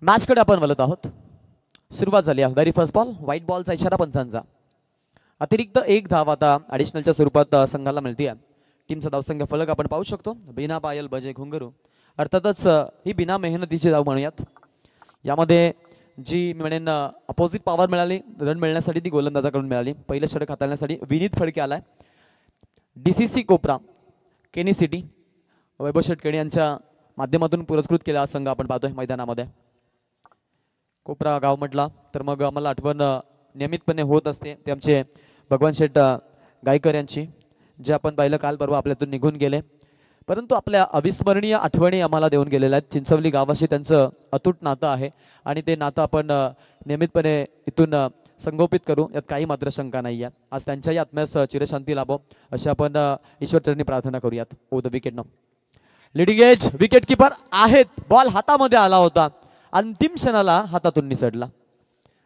मॅचकडे आपण वळत आहोत. सुरुवात झाली आहे. व्हेरी फर्स्ट बॉल व्हाईट बॉलचा इशारा पंचांचा. अतिरिक्त एक धाव आता ॲडिशनलच्या स्वरूपात संघाला मिळते. टीमचा धावसंख्या फलक आपण पाहू शकतो. बिना पायल बजे घुंगरू. अर्थातच ही बिना मेहनतीची धाव म्हणूयात. यामध्ये जी म्हणेन अपोजिट पॉवर मिळाली रन मिळण्यासाठी ती गोलंदाजाकडून मिळाली. पहिलं षटक हाताळण्यासाठी विनीत फडके आलाय. DCC कोपरा केनी सिटी वैभव शेटकेणी यांच्या माध्यमातून पुरस्कृत केला हा संघ आपण पाहतोय मैदानामध्ये. कोपरा गाव म्हटला तर मग आम्हाला आठवण नियमितपणे होत असते ते आमचे भगवान शेठ गायकर यांची, जे आपण पाहिलं काल परवा आपल्यातून निघून गेले, परंतु आपल्या अविस्मरणीय आठवणी आम्हाला देऊन गेलेल्या आहेत. चिंचवली गावाशी त्यांचं अतूट नातं आहे आणि ते नातं आपण नियमितपणे इथून संगोपित करू, यात काही मात्र शंका नाही आहे. आज त्यांच्याही आत्म्यास चिरशांती लाभो अशी आपण ईश्वरचरणी प्रार्थना करूयात. Oh the wicket no leading edge wicket keeper आहेत. बॉल हातामध्ये आला होता, अंतिम क्षणाला हातातून निसटला.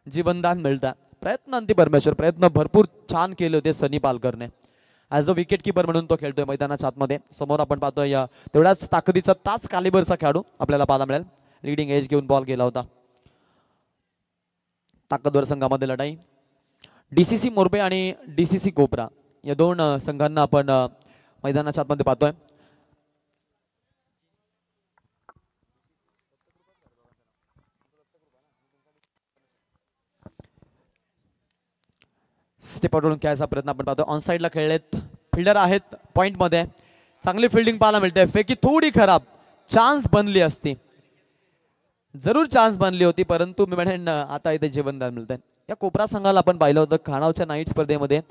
जीवनदान मिळतं. प्रयत्नांती परमेश्वर, प्रयत्न भरपूर छान केले होते सनी पालकरने. ॲज अ विकेट किपर म्हणून तो खेळतोय मैदानाच्या आतमध्ये. समोर आपण पाहतोय तेवढ्याच ताकदीचा ताच कालिबरचा खेळाडू आपल्याला पाहायला मिळेल. लिडिंग एज घेऊन बॉल गेला होता. ताकदवर संघामध्ये लढाई. DCC मोरबे आणि DCC कोपरा या दोन संघांना आपण मैदानाच्या आतमध्ये पाहतोय. स्टेप आउटवरून खेळायचा प्रयत्न आपण पाहतो. ऑन साईडला खेळलेत, फिल्डर आहेत पॉईंटमध्ये. चांगली फिल्डिंग पाहायला मिळते. फेकी थोडी खराब, चान्स बनली असती, जरूर चान्स बनली होती, परंतु मी म्हणेन आता इथे जीवनदान मिळतंय. या कोपरा संघाला आपण पाहिलं होतं खानावच्या नाईट स्पर्धेमध्ये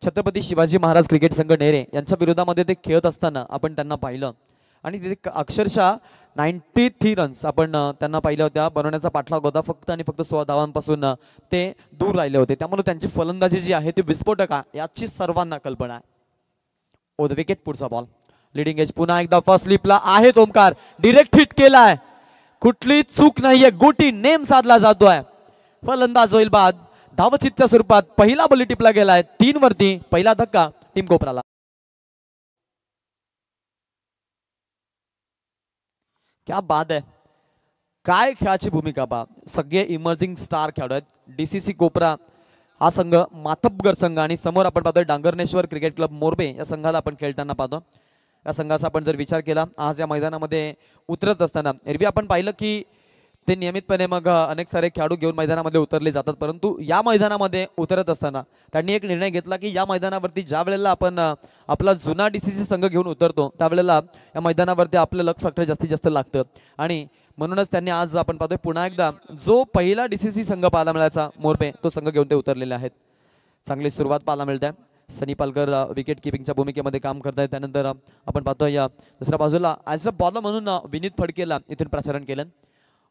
छत्रपती शिवाजी महाराज क्रिकेट संघ नेरे यांच्या विरोधामध्ये ते खेळत असताना आपण त्यांना पाहिलं आणि तिथे अक्षरशः 93 रन्स आपण त्यांना पाहिल्या होत्या. बनवण्याचा पाठलाग होता. फक्त आणि फक्त 16 धावांपासून ते दूर राहिले होते. त्यामुळे त्यांची फलंदाजी जी आहे ती विस्फोटक आहे याची सर्वांना कल्पना आहे. ओ द विकेट पुढचा बॉल. लिडिंग एज पुन्हा एकदा फर्स्ट स्लिपला आहेत. ओमकार डिरेक्ट हिट केलाय, कुठली चूक नाहीये. गोटी नेम साधला जातोय. फलंदाज होईल बाद. धावचितच्या स्वरूपात पहिला बॉल टिपला गेलाय 3 वरती. पहिला धक्का टीम कोपराला. क्या बात आहे, काय खेळाची भूमिका पहा. सगळे इमर्जिंग स्टार खेळाडू आहेत. DCC कोपरा हा संघ मातब्बर संघ आणि समोर आपण पाहतोय डांगरनेश्वर क्रिकेट क्लब मोरबे या संघाला आपण खेळताना पाहतो. या संघाचा आपण जर विचार केला आज या मैदानामध्ये उतरत असताना एरवी आपण पाहिलं की ते नियमितपणे मग अनेक सारे खेळाडू घेऊन मैदानामध्ये उतरले जातात, परंतु या मैदानामध्ये उतरत असताना त्यांनी एक निर्णय घेतला की या मैदानावरती ज्या वेळेला आपण आपला जुना DCC संघ घेऊन उतरतो त्यावेळेला या मैदानावरती आपलं लक फॅक्टर जास्तीत जास्त लागतं आणि म्हणूनच त्यांनी आज आपण पाहतोय पुन्हा एकदा जो पहिला DCC संघ पाहायला मिळायचा मोरबे तो संघ घेऊन ते उतरलेले आहेत. चांगली सुरुवात पाहायला मिळते. सनी पालकर विकेट किपिंगच्या भूमिकेमध्ये काम करतायत. त्यानंतर आपण पाहतोय दुसऱ्या बाजूला ॲज अ बॉलर म्हणून विनीत फडकेला इथून प्रचारण केलं.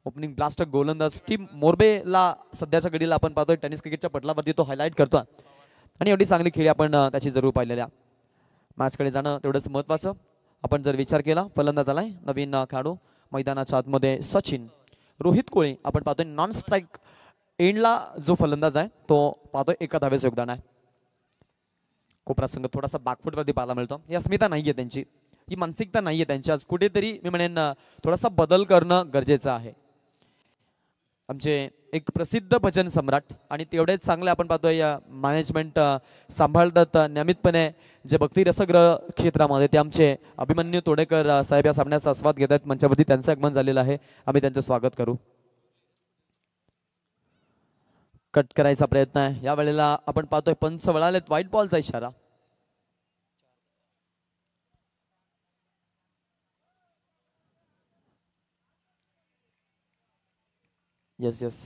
ओपनिंग ब्लास्टर गोलंदाज टीम मोरबेला सध्याच्या घडीला आपण पाहतोय टेनिस क्रिकेटच्या पटलावरती तो हायलाईट करतो आणि एवढी चांगली खेळी आपण त्याची जरूर पाहिलेल्या. मॅचकडे जाणं तेवढंच महत्त्वाचं. आपण जर विचार केला फलंदाज आलाय नवीन खेळाडू मैदानाच्या आतमध्ये सचिन रोहित कोळी आपण पाहतोय. नॉन स्ट्राईक एंडला जो फलंदाज आहे तो पाहतोय एका धावेचं योगदान आहे. कोपरा संघ थोडासा बॅकफुटवरती पाहायला मिळतो. ही अस्मिता नाहीये त्यांची, ही मानसिकता नाहीये त्यांची. आज कुठेतरी मी म्हणेन थोडासा बदल करणं गरजेचं आहे. आमचे एक प्रसिद्ध भजन सम्राट आणि तेवढेच चांगले आपण पाहतोय मॅनेजमेंट सांभाळतात नियमितपणे जे भक्ती रसग्रह क्षेत्रामध्ये ते आमचे अभिमन्यू तोडेकर साहेब या सामन्याचा आस्वाद घेत आहेत. मंचावरती त्यांचं आगमन झालेलं आहे. आम्ही त्यांचं स्वागत करू. कट करायचा प्रयत्न आहे. या वेळेला आपण पाहतोय पंच वळालेत. व्हाईट बॉलचा इशारा. येस येस,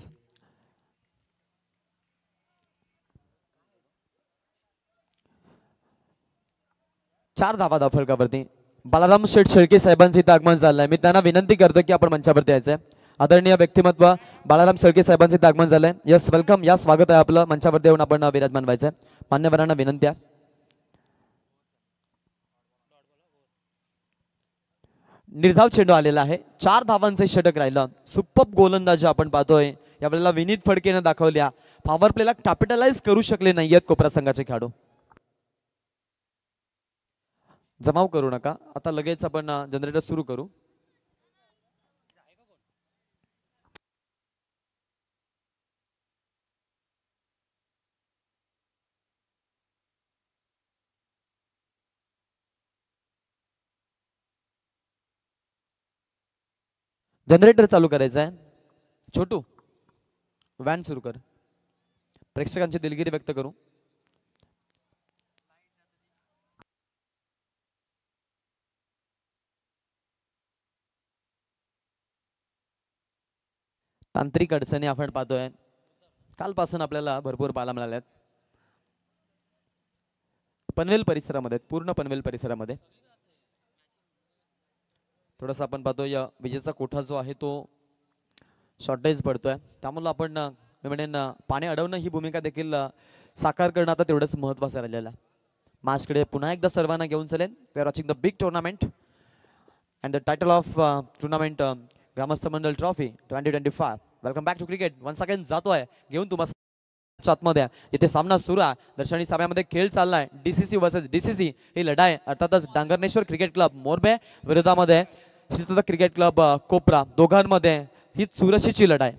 4 धावा फलकावरती. बालाराम शेठ शेळके साहेबांचं इथं आगमन झालंय. मी त्यांना विनंती करतो की आपण मंचावरती यायचंय. आदरणीय व्यक्तिमत्व बालाराम शेळके साहेबांचं इथं आगमन झालंय. यस वेलकम, या स्वागत आहे आपलं. मंचावरती येऊन आपण विराजमान व्हायचंय. मान्यवरांना विनंती आहे. निर्धाव चेंडू आलेला आहे. 4 धावांचं षटक राहिलं. सुपर गोलंदाजी आपण पाहतोय यावेळेला विनीत फडकेनं दाखवल्या. पॉवर प्लेला कॅपिटलाइज करू शकले नाहीयेत कोपरा संघाचे खेळाडू. जमाव करू नका, आता लगेच आपण जनरेटर सुरू करू. जनरेटर चालू करायचं आहे. छोटू व्हॅन सुरू कर. प्रेक्षकांची दिलगिरी व्यक्त करू. तांत्रिक अडचणी आपण पाहतोय. कालपासून आपल्याला भरपूर पाहायला मिळाल्यात पनवेल परिसरामध्ये, पूर्ण पनवेल परिसरामध्ये. थोडंसं आपण पाहतोय विजेचा कोठा जो आहे तो शॉर्टेज पडतोय. त्यामुळे आपण मी म्हणेन पाणी अडवणं ही भूमिका देखील साकार करणं आता तेवढंच महत्त्वाचं राहिलेलं आहे. मॅचकडे पुन्हा एकदा सर्वांना घेऊन चलेन. We are watching the big tournament and the title of tournament Gramastha Mandal trophy 2025. Welcome back to cricket. Once again जातोय घेऊन तुम्हाला आतमध्ये जिथे सामना सुरू आहे. दर्शनी सामन्यामध्ये खेळ चाललाय. डीसीसी वर्सेस डीसीसी ही लढाई अर्थातच डांगरनेश्वर क्रिकेट क्लब मोरबे विरोधामध्ये श्रीदत्त क्रिकेट क्लब कोपरा, दोघांमध्ये ही चुरशीची लढाई.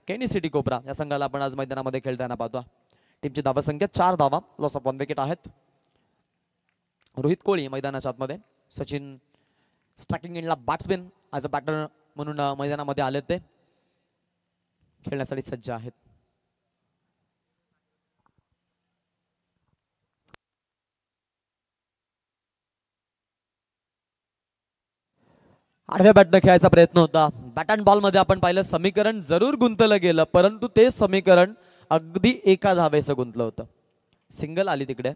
केनी सिटी कोपरा या संघाला आपण आज मैदानामध्ये खेळताना पाहतो. टीमची धावा संख्या 4 धावा, लॉस ऑफ 1 विकेट आहेत. रोहित कोळी मैदानाच्या आतमध्ये. सचिन स्ट्रायकिंग एंडला बॅट्समॅन ॲज अ बॅटर म्हणून मैदानामध्ये आले, ते खेळण्यासाठी सज्ज आहेत. आडव्या बॅटनं खेळायचा प्रयत्न होता. बॅट अँड बॉल मध्ये आपण पाहिलं समीकरण जरूर गुंतलं गेलं, परंतु ते समीकरण अगदी एका धावेचं गुंतलं होतं. सिंगल आली तिकडे.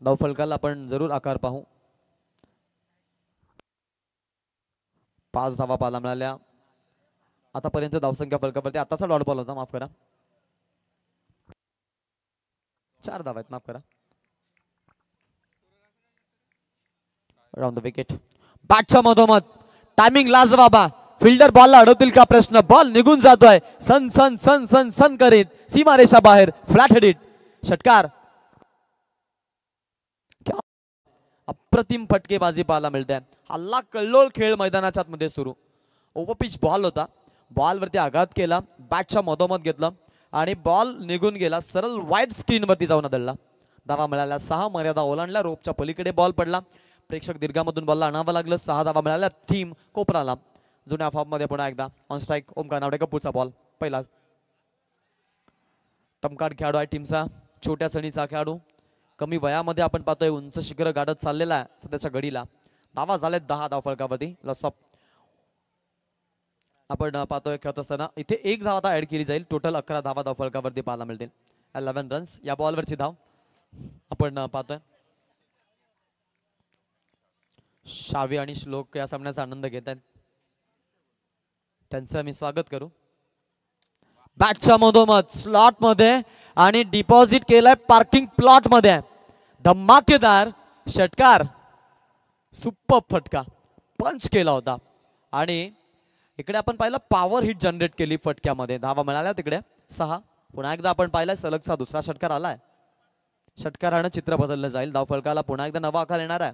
धावफलकाला आपण जरूर आकार पाहू. 5 धावा पाहायला मिळाल्या आतापर्यंत धावसंख्या फलकावरती. आताचा डॉट बॉल होता, माफ करा. 4 धावा आहेत, माफ करा. Round the wicket. बॅटच्या मधोमध टायमिंग लाजवाबा. फिल्डर बॉलला अडवतील का प्रश्न. बॉल निघून जातोय सन सन सन सन सन करीत सीमारेषा बाहेर. फ्लॅट हेडेड षटकार. अप्रतिम फटकेबाजी पाहायला मिळते. हल्ला कल्लोळ खेळ मैदानाच्या आतमध्ये सुरू. ओव्हरपिच बॉल होता. बॉलवरती आघात केला, बॅटच्या मधोमध घेतलं आणि बॉल निघून गेला. सरळ वाईट स्क्रीनवरती जाऊन आदळला. धावा मिळाल्या 6. मर्यादा ओलांडला. रोपच्या पलीकडे बॉल पडला. प्रेक्षक दीर्घामधून बॉलला आणावं लागलं. 6 धावा मिळाल्या. थीम कोपराला. जुन्या फॉर्ममध्ये पुन्हा एकदा ऑन स्ट्राईक ओमकार नावडेकर. पुढचा बॉल पहिला. टमकाट खेळाडू आहे टीमचा, छोट्या सणीचा खेळाडू. कमी वयामध्ये आपण पाहतोय उंच शिखर गाडत चाललेला आहे सध्याच्या घडीला. धावा झाल्यात 10 धावफलकावरती. लॉस ऑफ आपण पाहतोय खेळत असताना इथे 1 धाव आता ऍड केली जाईल. टोटल 11 धावा धावफलकावरती पाहायला मिळतील. 11 रन्स. या बॉलवरची धाव आपण पाहतोय. शावी आणि श्लोक या सामन्याचा आनंद घेत आहेत, त्यांचं मी स्वागत करू. बॅटच्या मधोमध स्लॉट मध्ये आणि डिपॉझिट केलाय पार्किंग प्लॉट मध्ये. धमाकेदार षटकार. सुपर फटका पंच केला होता आणि इकडे आपण पाहिलं पॉवर हिट जनरेट केली फटक्यामध्ये. धावा मिळाल्या तिकडे 6. पुन्हा एकदा आपण पाहिलाय सलगचा दुसरा षटकार आलाय. षटकारानं चित्र बदललं जाईल. धावफलकाला पुन्हा एकदा नवा आकार येणार आहे.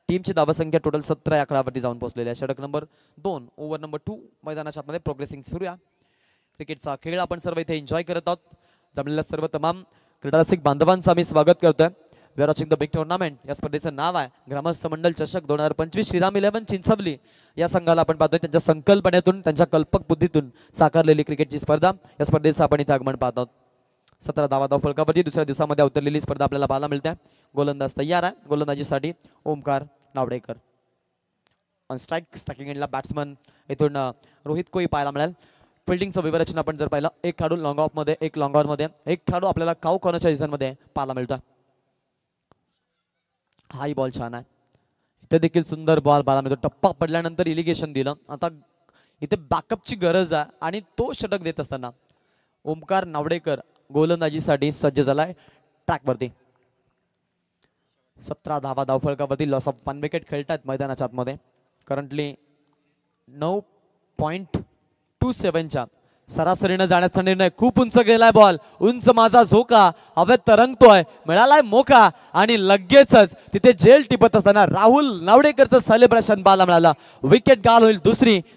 टीमची धावसंख्या टोटल 17 या आकड्यावरती जाऊन पोहोचलेली आहे. षटक नंबर 2 ओव्हर नंबर 2 मैदानाच्या आतमध्ये प्रोग्रेसिंग सुरू आहे. क्रिकेटचा खेळ आपण सर्व इथे एन्जॉय करत आहोत. जमलेल्या सर्व तमाम क्रीडारसिक बांधवांचं आम्ही स्वागत करतोय. We are watching the big tournament. या स्पर्धेचं नाव आहे ग्रामस्थ मंडल चषक 2025. श्रीराम 11 चिंचवली या संघाला आपण पाहतोय त्यांच्या संकल्पनेतून, त्यांच्या कल्पक बुद्धीतून साकारलेली क्रिकेटची स्पर्धा. या स्पर्धेचं आपण इथे आगमन पाहत आहोत. 17 धावा धावफलकावरती दुसऱ्या दिवसामध्ये अवतरलेली स्पर्धा आपल्याला पाहायला मिळते. गोलंदाज तयार आहे. गोलंदाजीसाठी ओमकार नावडेकर. ऑन स्ट्राईक स्ट्रायकिंग एंडला बॅट्समन इथून रोहित कोळी पाहायला मिळेल. फिल्डिंगचं विवरचन आपण जर पाहिलं, 1 खेळाडू लॉंग ऑफ मध्ये, 1 लॉंग ऑन मध्ये, 1 खेळाडू आपल्याला काऊ कॉर्नरच्या झोनमध्ये पाहायला मिळतो. हाही बॉल छान आहे. इथे देखील सुंदर बॉल पाहायला मिळतो. टप्पा पडल्यानंतर इलिगेशन दिलं. आता इथे बॅकअपची गरज आहे आणि तो षटक देत असताना ओमकार नावडेकर गोलंदाजीसाठी सज्ज झालाय ट्रॅकवरती. 17 धावा धावफलकावरती. लॉस ऑफ 1 विकेट खेळतात मैदानाच्या आतमध्ये. करंटली 9.27च्या सरासरीनं जाण्याचा निर्णय. खूप उंच गेलाय बॉल. उंच माझा झोका हवेत तरंगतोय. मिळालाय मोका आणि लगेचच तिथे जेल टिपत असताना राहुल नावडेकरचं सेलिब्रेशन पाहायला मिळालं. विकेट गाल होईल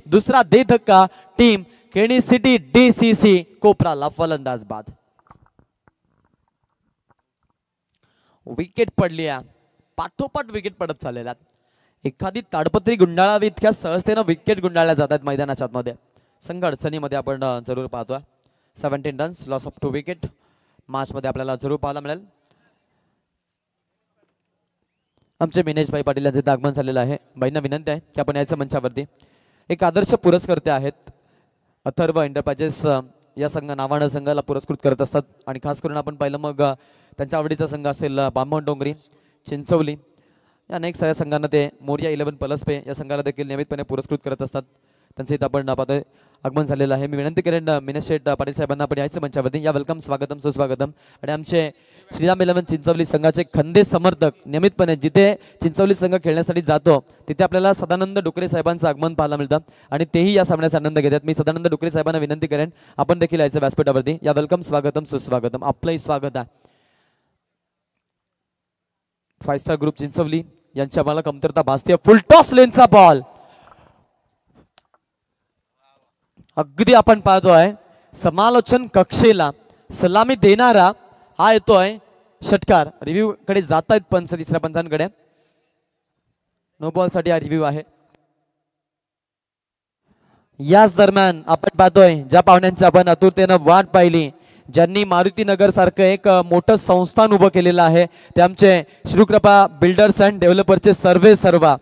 दुसरा दे धक्का. टीम केनी सिटी डीसीसी कोपराला फलंदाज बाद. विकेट पडली आहे. पाठोपाठ विकेट पडत चाललेल्या. एखादी ताडपत्री गुंडाळावी इतक्या सहजतेनं विकेट गुंडाळल्या जातात मैदानाच्या आतमध्ये. संघ अडचणीमध्ये आपण जरूर पाहतोय. 17 रन्स, लॉस ऑफ 2 विकेट मॅचमध्ये आपल्याला जरूर पाहायला मिळेल. आमचे मिनेश भाई पाटील यांचे आगमन झालेलं आहे. बाईंना विनंती आहे की आपण याच्या मंचावरती. एक आदर्श पुरस्कर्ते आहेत अथर्व एंटरप्राइजेस या नावानं संघाला पुरस्कृत करत असतात आणि खास करून आपण पाहिलं मग त्यांच्या आवडीचा संघ असेल बामण डोंगरी, चिंचवली या अनेक साऱ्या संघांना ते मोरिया 11 पलसपे या संघाला देखील नियमितपणे पुरस्कृत करत असतात. त्यांचं इथं आपण पाहतोय आगमन झालेलं आहे. मी विनंती करेन मिनेश शेठ पाटील साहेबांना आपण यायचं मंचावरती. या वेलकम, स्वागतम, सुस्वागतम. आणि आमचे श्रीराम 11 चिंचवली संघाचे खंदे समर्थक नियमितपणे जिथे चिंचवली संघ खेळण्यासाठी जातो तिथे आपल्याला सदानंद डुकरे साहेबांचं आगमन पाहायला मिळतं आणि तेही या सामन्याचा आनंद घेतात. मी सदानंद डुकरे साहेबांना विनंती करेन आपण देखील यायचं व्यासपीठावरती. या वेलकम, स्वागतम, सुस्वागतम. आपलंही स्वागत आहे. 5 स्टार ग्रुप चिंचवली यांची आम्हाला कमतरता भासते. फुल टॉस लेनचा बॉल अगदी आपण पाहतोय समालोचन कक्षेला सलामी देणारा हा येतोय षटकार. रिव्ह्यू कडे जात आहेत पंच, तिसऱ्या पंचांकडे. नो बॉल साठी हा रिव्ह्यू आहे. याच दरम्यान आपण पाहतोय ज्या पाहुण्यांची आपण आतुरतेनं वाट पाहिली, ज्यांनी मारुती नगर सारखं एक मोठं संस्थान उभं केलेलं आहे, ते आमचे श्रीकृपा बिल्डर्स अँड डेव्हलपरचे सर्वा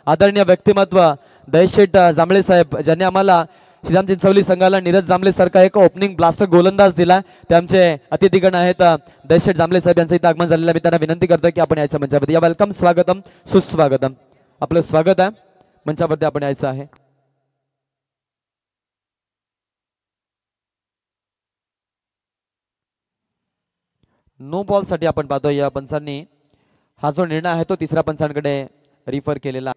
आदरणीय व्यक्तिमत्व दयशेठ जांभळे साहेब, ज्यांनी आम्हाला श्रीराम चिंचवली संघाला नीरज जांभळे सारखा एक ओपनिंग ब्लास्टर गोलंदाज दिला. ते आमचे अतिथीगण आहेत दयशेठ जांभळे साहेब यांचं इथं आगमन झालेलं. मी त्यांना विनंती करतोय की आपण यायचं मंचावरती. या वेलकम, स्वागतम, सुस्वागतम. आपलं स्वागत आहे. मंचावरती आपण यायचं आहे. नो बॉल साठी आपण पाहतोय या पंचांनी हा जो निर्णय आहे तो तिसऱ्या पंचांकडे रिफर केलेला.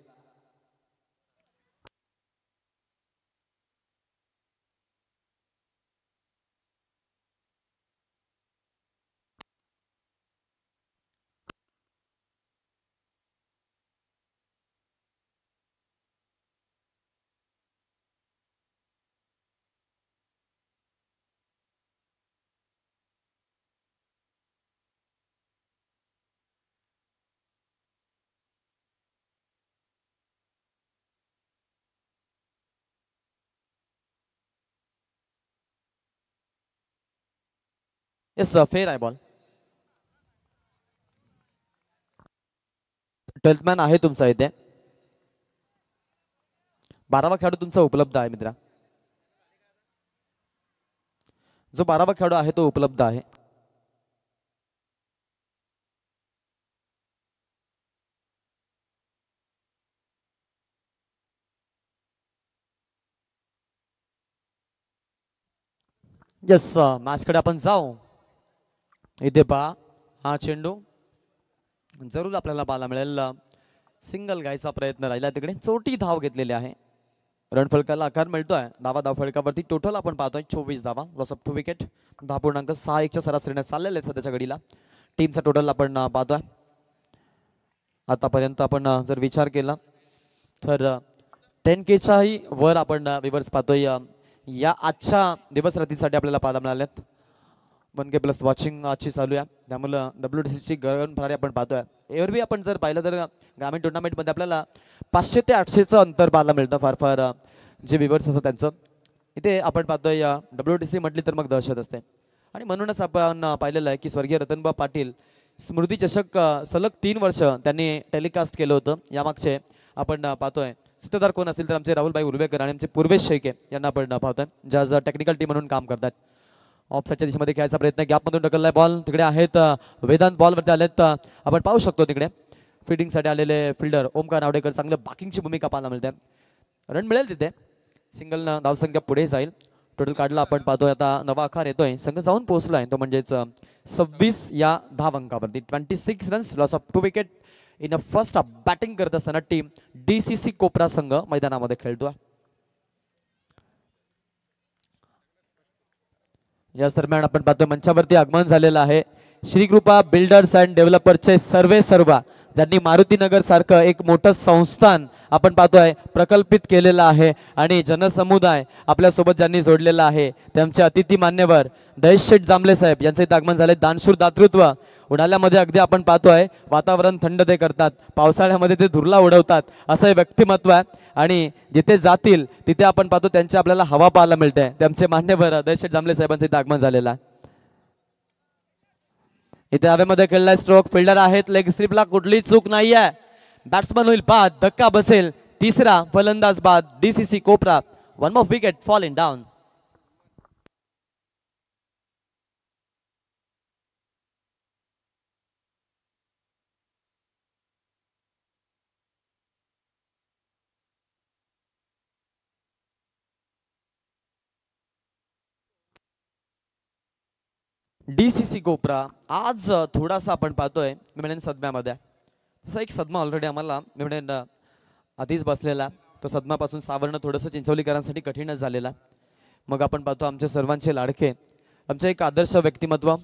येस, फेर आहे बॉल. 12th मॅन आहे तुमचा इथे. 12वा खेळाडू तुमचा उपलब्ध आहे मित्रा. जो 12वा खेळाडू आहे तो उपलब्ध आहे. येस, मॅचकडे आपण जाऊ. इथे पहा हा चेंडू जरूर आपल्याला पाहायला मिळेल. सिंगल घ्यायचा प्रयत्न राहिला, तिकडे चोटी धाव घेतलेली आहे. रणफलकाला आकार मिळतोय. धावफलकावरती टोटल आपण पाहतोय 24 धावा, लॉस ऑफ 2 विकेट. 10.61च्या सरासरीने चाललेले आहेत सध्याच्या घडीला. टीमचा टोटल आपण पाहतोय आतापर्यंत. आपण जर विचार केला तर 10Kच्याही वर आपण विवर्स पाहतोय या आजच्या दिवस रात्रीसाठी आपल्याला पाहायला मिळाल्यात. 1K+ वॉचिंग आजची चालू आहे, त्यामुळं WTCची गगन भरारी आपण पाहतोय. एवढी आपण जर पाहिलं तर ग्रामीण टुर्नामेंटमध्ये आपल्याला 500 ते 800चं अंतर पाहायला मिळतं फार जे विवर्स असतात त्यांचं. इथे आपण पाहतोय WTC म्हटली तर मग दहशत असते. आणि म्हणूनच आपण पाहिलेलं आहे की स्वर्गीय रतनबा पाटील स्मृती चषक सलग 3 वर्ष त्यांनी टेलिकास्ट केलं होतं. यामागचे आपण पाहतोय सूत्रधार कोण असतील तर आमचे राहुलभाई उर्वेकर आणि आमचे पूर्वेश शेळके यांना आपण पाहतोय, ज्या आज टेक्निकल टीम म्हणून काम करतात. ऑफसाईडच्या दिशेमध्ये खेळायचा प्रयत्न, गॅपमधून ढकललाय बॉल. तिकडे आहेत वेदांत बॉलवरती आलेत. आपण पाहू शकतो तिकडे फिल्डिंगसाठी आलेले फिल्डर ओमकार नावडेकर, चांगलं बॅकिंगची भूमिका पाहायला मिळते. रन मिळेल तिथे, सिंगल धावसंख्या पुढे जाईल. टोटल काढला आपण पाहतोय आता नवा आकार येतोय. संघ जाऊन पोहोचलाय तो म्हणजेच 26 या धावांकावरती. 26 runs, loss of 2 wicket in a first half. Batting करत असताना टीम DCC कोपरा संघ मैदानामध्ये खेळतोय. याच दरम्यान आपण पाहतोय मंचावरती आगमन झालेलं आहे श्रीकृपा बिल्डर्स अँड डेव्हलपरचे सर्वा ज्यांनी मारुतीनगर सारखं एक मोठं संस्थान आपण पाहतोय प्रकल्पित केलेलं आहे आणि जनसमुदाय आपल्यासोबत ज्यांनी जोडलेला आहे त्यांचे अतिथी मान्यवर दहेश शेठ जांभळे साहेब यांचे आगमन झाले. दानशूर दातृत्व. उन्हाळ्यामध्ये अगदी आपण पाहतोय वातावरण थंड ते करतात, पावसाळ्यामध्ये ते धुरला उडवतात, असं हे व्यक्तिमत्व आहे आणि जिथे जातील तिथे आपण पाहतो त्यांची आपल्याला हवा पाहायला मिळते. त्यांचे मान्यवर दहेश शेठ जांभळे साहेबांचे आगमन झालेलं आहे. इथे हवेमध्ये खेळलाय स्ट्रोक. फिल्डर आहेत, लेग स्लिपला कुठली चूक नाहीये. बॅट्समन होईल बाद, धक्का बसेल. तिसरा फलंदाज बाद. डीसीसी कोपरा. One more wicket falling down. DCC कोपरा आज थोडासा आपण पाहतोय मी म्हणेन सदम्यामध्ये. तसा एक सदमा ऑलरेडी आम्हाला मी म्हणेन आधीच बसलेला. तो सदमापासून सावरणं थोडंसं चिंचवलीकरांसाठी कठीणच झालेला. मग आपण पाहतो आमच्या सर्वांचे लाडके, आमचे एक आदर्श व्यक्तिमत्व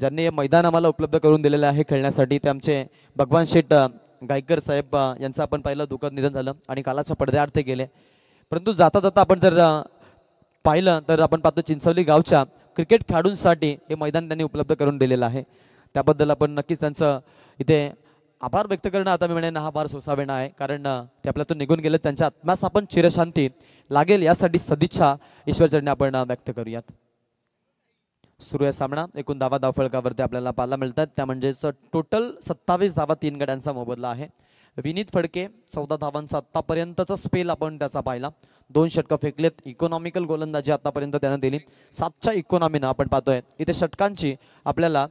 ज्यांनी हे मैदान आम्हाला उपलब्ध करून दिलेलं आहे खेळण्यासाठी, ते आमचे भगवान शेठ गायकर साहेब यांचं आपण पहिलं दुःखद निधन झालं आणि कालाच्या पडद्याआड ते गेले. परंतु जाता जाता आपण जर पाहिलं तर आपण पाहतो चिंचवली गावच्या क्रिकेट खेळाडूंसाठी हे मैदान त्यांनी उपलब्ध करून दिलेलं आहे. त्याबद्दल आपण नक्कीच त्यांचं इथे आभार व्यक्त करणं आता मी म्हणेन हा फार सोसावेणा आहे, कारण ते आपल्यातून निघून गेले. त्यांच्या आत्म्यास आपण चिरशांती लागेल यासाठी सदिच्छा ईश्वरचरणी आपण व्यक्त करूयात. सुरू आहे सामना. एकूण धावा फलकावरती आपल्याला पाहायला मिळतात, त्या म्हणजेच टोटल 27 धावा 3 गड्यांचा मोबदला आहे. विनीत फडके 14 धावांचा आत्तापर्यंतचा स्पेल आपण त्याचा पाहिला. 2 षटकं फेकलेत. इकॉनॉमिकल गोलंदाजी आतापर्यंत त्यानं दिली. 7च्या इकॉनॉमीनं आपण पाहतोय इथे षटकांची आपल्याला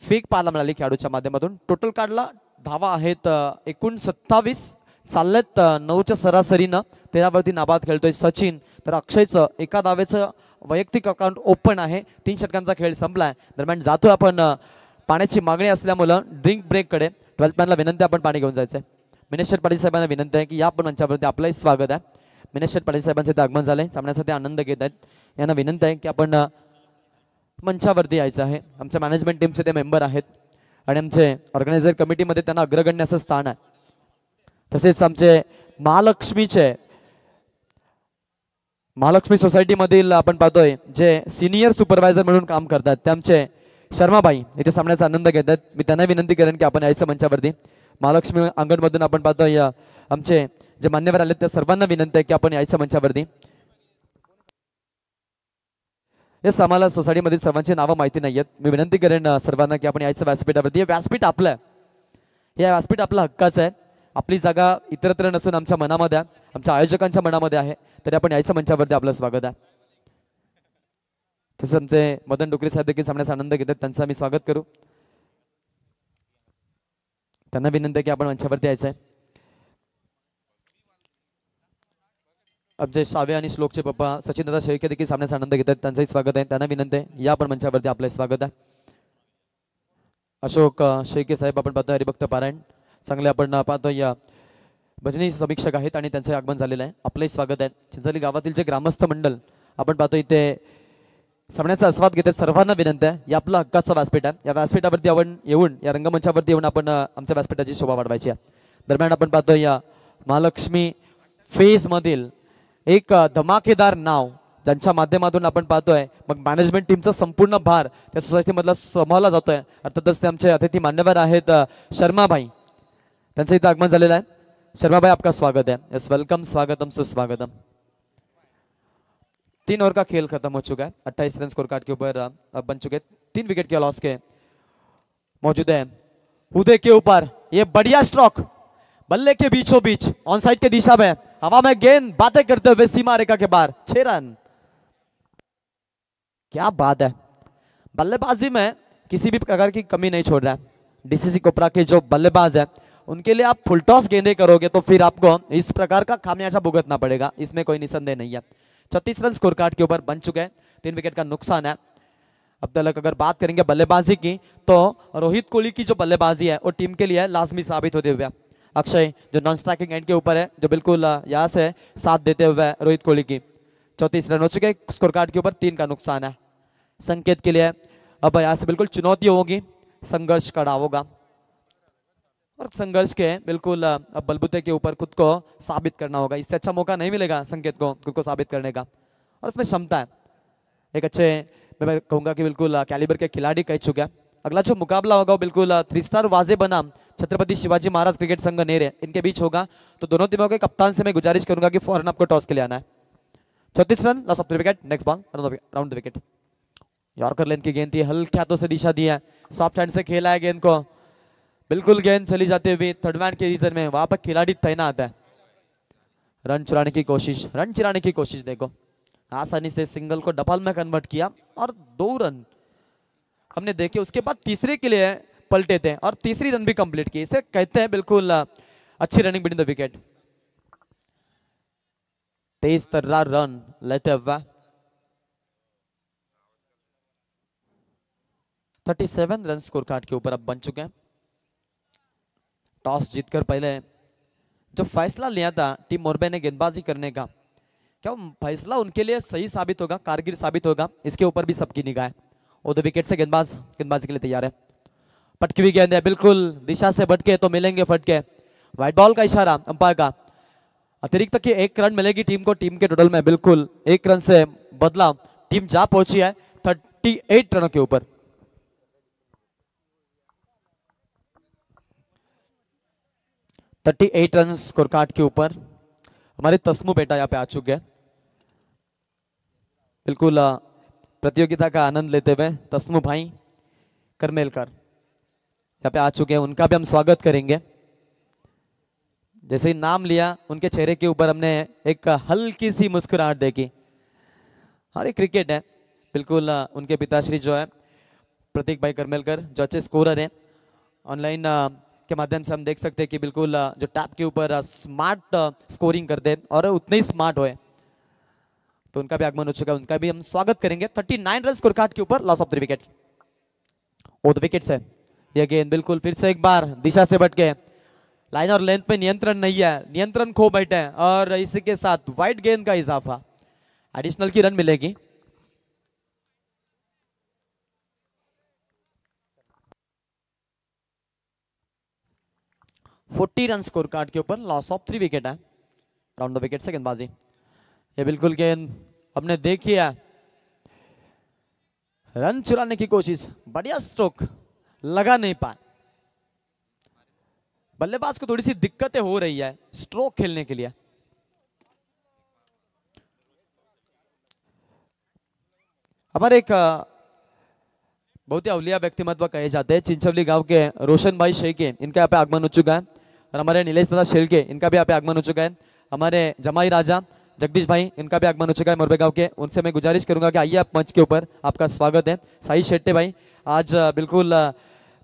फेक पाहायला मिळाली खेळाडूच्या माध्यमातून. टोटल काढला धावा आहेत एकूण 27. चाललेत 9च्या सरासरीनं. 13वरती नाबाद खेळतोय सचिन. तर अक्षयचं एका धावेचं वैयक्तिक अकाउंट ओपन आहे. 3 षटकांचा खेळ संपलाय. दरम्यान जातोय आपण पाण्याची मागणी असल्यामुळं ड्रिंक ब्रेककडे. 12th मॅनला विनंती आपण पाणी घेऊन जायचंय. मिनेश्वर पाटील साहेबांना विनंती आहे की या पण मंचावरती आपलंही स्वागत आहे. मिनेश्वर पाटील साहेबांचे ते आगमन झालंय, सामन्यासाठी आनंद घेत आहेत. यांना विनंती आहे की आपण मंचावरती यायचं आहे. आमच्या मॅनेजमेंट टीमचे ते मेंबर आहेत आणि आमचे ऑर्गनायझर कमिटीमध्ये त्यांना अग्रगण्य असं स्थान आहे. तसेच आमचे महालक्ष्मी सोसायटीमधील आपण पाहतोय जे सिनियर सुपरवायझर म्हणून काम करतात ते आमचे शर्माबाई इथे सामन्याचा आनंद घेतात. मी त्यांना विनंती करेन की आपण यायचं मंचावरती. महालक्ष्मी अंगणमधून आपण पाहतोय आमचे जे मान्यवर आले त्या सर्वांना विनंती आहे की आपण यायचं मंचावरती. येस, आम्हाला सोसायटीमधील सर्वांची नावं माहिती नाही आहेत. मी विनंती करेन सर्वांना की आपण यायचं व्यासपीठावरती. हे व्यासपीठ आपलं आहे, हे व्यासपीठ आपलं हक्काचं आहे. आपली जागा इतरत्र नसून आमच्या मनामध्ये आहे, आमच्या आयोजकांच्या मनामध्ये आहे. तरी आपण यायचं मंचावरती आपलं स्वागत आहे. तसंच आमचे मदन डोकरे साहेब देखील सामन्याचा आनंद घेतात, त्यांचं आम्ही स्वागत करू. त्यांना विनंती आहे की आपण मंचावरती यायचं आहे. आमचे शावे आणि श्लोकचे पप्पा सचिन दादा शेळके देखील सामन्याचा आनंद घेतात, त्यांचंही स्वागत आहे. त्यांना विनंती आहे या आपण मंचावरती आपलं स्वागत आहे. अशोक शेळके साहेब आपण पाहतोय हरिभक्त पारायण चांगले आपण पाहतोय या भजनी समीक्षक आहेत आणि त्यांचं आगमन झालेलं आहे. आपलंही स्वागत आहे. चिंचोली गावातील जे ग्रामस्थ मंडळ आपण पाहतो इथे सामन्याचा आस्वाद घेतात, सर्वांना विनंती आहे या आपलं हक्काचं व्यासपीठ आहे. या व्यासपीठावरती आपण येऊन या रंगमंचावरती येऊन आपण आमच्या व्यासपीठाची शोभा वाढवायची आहे. दरम्यान आपण पाहतोय या महालक्ष्मी फेज मधील एक धमाकेदार नाव ज्यांच्या माध्यमातून आपण पाहतोय मग मॅनेजमेंट टीमचा संपूर्ण भार त्या सोसायटीमधला सांभाळला जातोय. अर्थातच ते आमचे अतिथी मान्यवर आहेत शर्माभाई, त्यांचं इथं आगमन झालेलं आहे. शर्माभाई आपका स्वागत है. यस, वेलकम, स्वागतम सुस्वागतम. 3 ओवर का खेल खत्म हो चुका है. 28 रन स्कोर कार्ड के ऊपर बन चुके. 3 विकेट के लॉस के मौजूद है. हुदे के ऊपर ये बढ़िया स्ट्रोक, बल्ले के बीचों बीच ऑन साइड के दिशा में हवा में गेंद बातें करते हुए सीमा रेखा के बाहर 6 रन. क्या बात है, बल्लेबाजी में किसी भी प्रकार की कमी नहीं छोड़ रहा है. डीसीसी कोपरा के जो बल्लेबाज है उनके लिए आप फुल टॉस गेंदे करोगे तो फिर आपको इस प्रकार का खामियाजा भुगतना पड़ेगा, इसमें कोई निसंदेह नहीं है. 36 रन स्कोर कार्ड के ऊपर बन चुके हैं. 3 विकेट का नुकसान है. अब तक अगर बात करेंगे बल्लेबाजी की तो रोहित कोहली की जो बल्लेबाजी है वो टीम के लिए लाजमी साबित होते हुए अक्षय जो नॉन स्ट्राइकिंग एंड के ऊपर है, जो बिल्कुल यहाँ से साथ देते हुए रोहित कोहली की. 34 रन हो चुके स्कोर कार्ड के ऊपर. 3 का नुकसान है. संकेत के लिए अब यहाँ से बिल्कुल चुनौती होगी, संघर्ष कड़ा होगा. और संघर्ष के बिल्कुल अब बलबूते के ऊपर खुद को साबित करना होगा। इससे अच्छा मौका नहीं मिलेगा संकेत को खुद को साबित करने का, और उसमें क्षमता है। एक अच्छे, मैं कहूँगा कि बिल्कुल कैलिबर के खिलाड़ी कह चुके हैं। अगला जो मुकाबला होगा वो बिल्कुल 3 स्टार वाजे बनाम छत्रपति शिवाजी महाराज क्रिकेट संघ नेरे इनके बीच होगा। तो दोनों टीमों के कप्तान से मैं गुजारिश करूंगा कि फौरन आपको टॉस के लिए आना है। 34 run, loss of 3 wicket, next ball, round the wicket. Yorker length की गेंद थी, हल्के हाथों से दिशा दी है, सॉफ्ट हैंड से खेला है गेंद को, बिल्कुल गेंद चली जाती हुई थर्ड मैन के रीजन में, वहां पर खिलाड़ी तैनात है। रन चुराने की कोशिश, रन चुराने की कोशिश, देखो आसानी से सिंगल को डबल में कन्वर्ट किया और 2 रन हमने देखे। उसके बाद तीसरे के लिए पलटे थे और तीसरी रन भी कंप्लीट की। इसे कहते हैं बिल्कुल अच्छी रनिंग बिटवीन द विकेट। तेज तर्रार रन लेते हुए 37 रन स्कोर कार्ड के ऊपर अब बन चुके हैं। टॉस जीतकर पहले जो फैसला लिया था टीम मोरबे ने गेंदबाजी करने का, क्या वो फैसला उनके लिए सही साबित होगा, कारगर साबित होगा, इसके ऊपर भी सबकी निगाह है। और 2 विकेट से गेंदबाजी के लिए तैयार है। पटकी हुई गेंद है, बिल्कुल दिशा से भटके तो मिलेंगे फटके। व्हाइट बॉल का इशारा अंपायर का। अतिरिक्त की 1 रन मिलेगी टीम को, टीम के टोटल में बिल्कुल 1 रन से बदला टीम जा पहुंची है 38 रनों के ऊपर। थर्टी 38 रन स्कोर कार्ड के ऊपर हमारे तस्मू बेटा यहाँ पे आ चुके हैं। बिल्कुल प्रतियोगिता का आनंद लेते हुए तस्मू भाई करमेलकर यहाँ पे आ चुके हैं, उनका भी हम स्वागत करेंगे। जैसे ही नाम लिया उनके चेहरे के ऊपर हमने एक हल्की सी मुस्कुराहट देखी। हाँ, ये क्रिकेट है। बिल्कुल उनके पिताश्री जो है प्रतीक भाई करमेलकर जो अच्छे स्कोरर हैं, ऑनलाइन के माध्यम से हम देख सकते हैं कि बिल्कुल जो टैप के ऊपर स्मार्ट स्कोरिंग करते हैं और उतने ही स्मार्ट होए, तो उनका भी आगमन हो चुका है, उनका भी हम स्वागत करेंगे। 39 रन स्कोर कार्ड के ऊपर, लॉस ऑफ 3 विकेट। और 2 विकेट है यह गेंद, बिल्कुल फिर से एक बार दिशा से भटके, लाइन और लेंथ पे नियंत्रण नहीं है, नियंत्रण खो बैठे हैं और इसी के साथ वाइड गेंद का इजाफा, एडिशनल की रन मिलेगी। फोर्टी रन स्कोर कार्ड के ऊपर, लॉस ऑफ 3 विकेट है। राउंड द विकेट से गेंदबाजी, ये बिल्कुल गेंद हमने देखी है, रन चुराने की कोशिश, बढ़िया स्ट्रोक, लगा नहीं पाए। बल्लेबाज को थोड़ी सी दिक्कतें हो रही है स्ट्रोक खेलने के लिए। हमारे एक बहुत ही अवलिया व्यक्तिमत्व कहे जाते हैं, चिंचवली गांव के रोशन भाई शेखे, इनका यहाँ पे आगमन हो चुका है। और हमारे नीलेश दादा शेलके, इनका भी यहाँ पे आगमन हो चुका है। हमारे जमाई राजा जगदीश भाई, इनका भी आगमन हो चुका है मोरबे गांव के। उनसे मैं गुजारिश करूंगा कि आइए आप मंच के ऊपर, आपका स्वागत है। साई शेट्टे भाई, आज बिल्कुल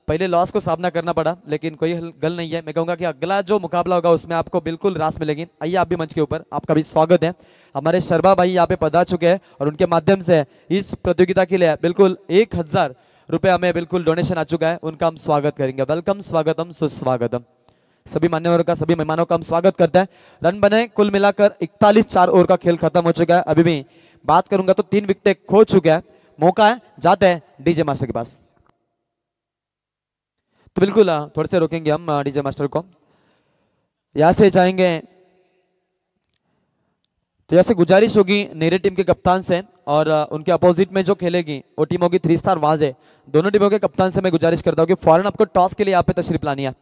पहले लॉस को सामना करना पड़ा, लेकिन कोई गल नहीं है। मैं कहूंगा कि अगला जो मुकाबला होगा उसमें आपको बिल्कुल रास मिलेगी। आइए आप भी मंच के ऊपर, आपका भी स्वागत है। हमारे शर्मा भाई यहाँ पे पधार चुके हैं और उनके माध्यम से इस प्रतियोगिता के लिए बिल्कुल 1000 रुपये हमें बिल्कुल डोनेशन आ चुका है, उनका हम स्वागत करेंगे। वेलकम, स्वागतम, सुस्वागतम। सभी मान्यवरों का, सभी मेहमानों का हम स्वागत करते हैं। रन बने कुल मिलाकर 41, 4 ओवर का खेल खत्म हो चुका है। अभी भी बात करूंगा तो 3 विकेट खो चुके हैं। मौका है, जाते हैं डीजे मास्टर के पास। तो बिल्कुल थोड़े से रोकेंगे हम डीजे मास्टर को, यहां से जाएंगे। तो जैसे गुजारिश होगी नेरे टीम के कप्तान से, और उनके अपोजिट में जो खेलेगी वो टीम होगी 3 स्टार वाजे। दोनों टीमों के कप्तान से मैं गुजारिश करता हूँ कि फौरन आपको टॉस के लिए यहाँ पे तशरीफ लानी है।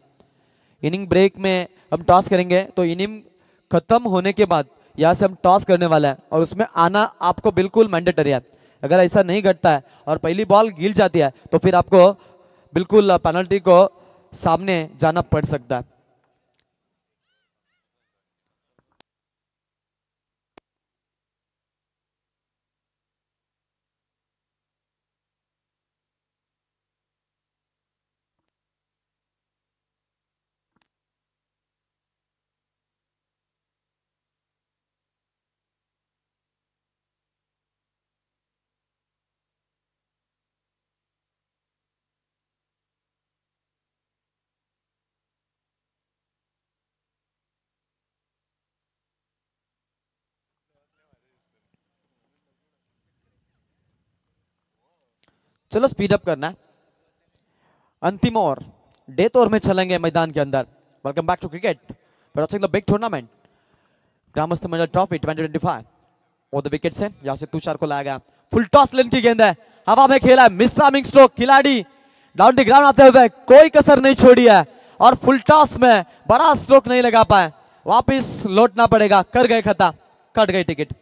इनिंग ब्रेक में हम टॉस करेंगे, तो इनिंग खत्म होने के बाद यहाँ से हम टॉस करने वाला है और उसमें आना आपको बिल्कुल मैंडेटरी है। अगर ऐसा नहीं घटता है और पहली बॉल गिर जाती है तो फिर आपको बिल्कुल पेनल्टी को सामने जाना पड़ सकता है। चलो स्पीड अप करना है। अंतिम ओवर, डेथ ओवर में चलेंगे मैदान के अंदर। Welcome back to cricket, the big tournament ग्रामस्थ मंडल ट्रॉफी 2025। और द विकेट से यहां से तुषार को लाया गया, फुल टॉस लेन की गेंद है, हवा में खेला है, मिस्टामिंग स्ट्रोक, खिलाड़ी डाउन द ग्राउंड आते हुए कोई कसर नहीं छोड़ी है और फुल टॉस में बड़ा स्ट्रोक नहीं लगा पाए, वापिस लौटना पड़ेगा, कर गए खता, कट गई टिकट।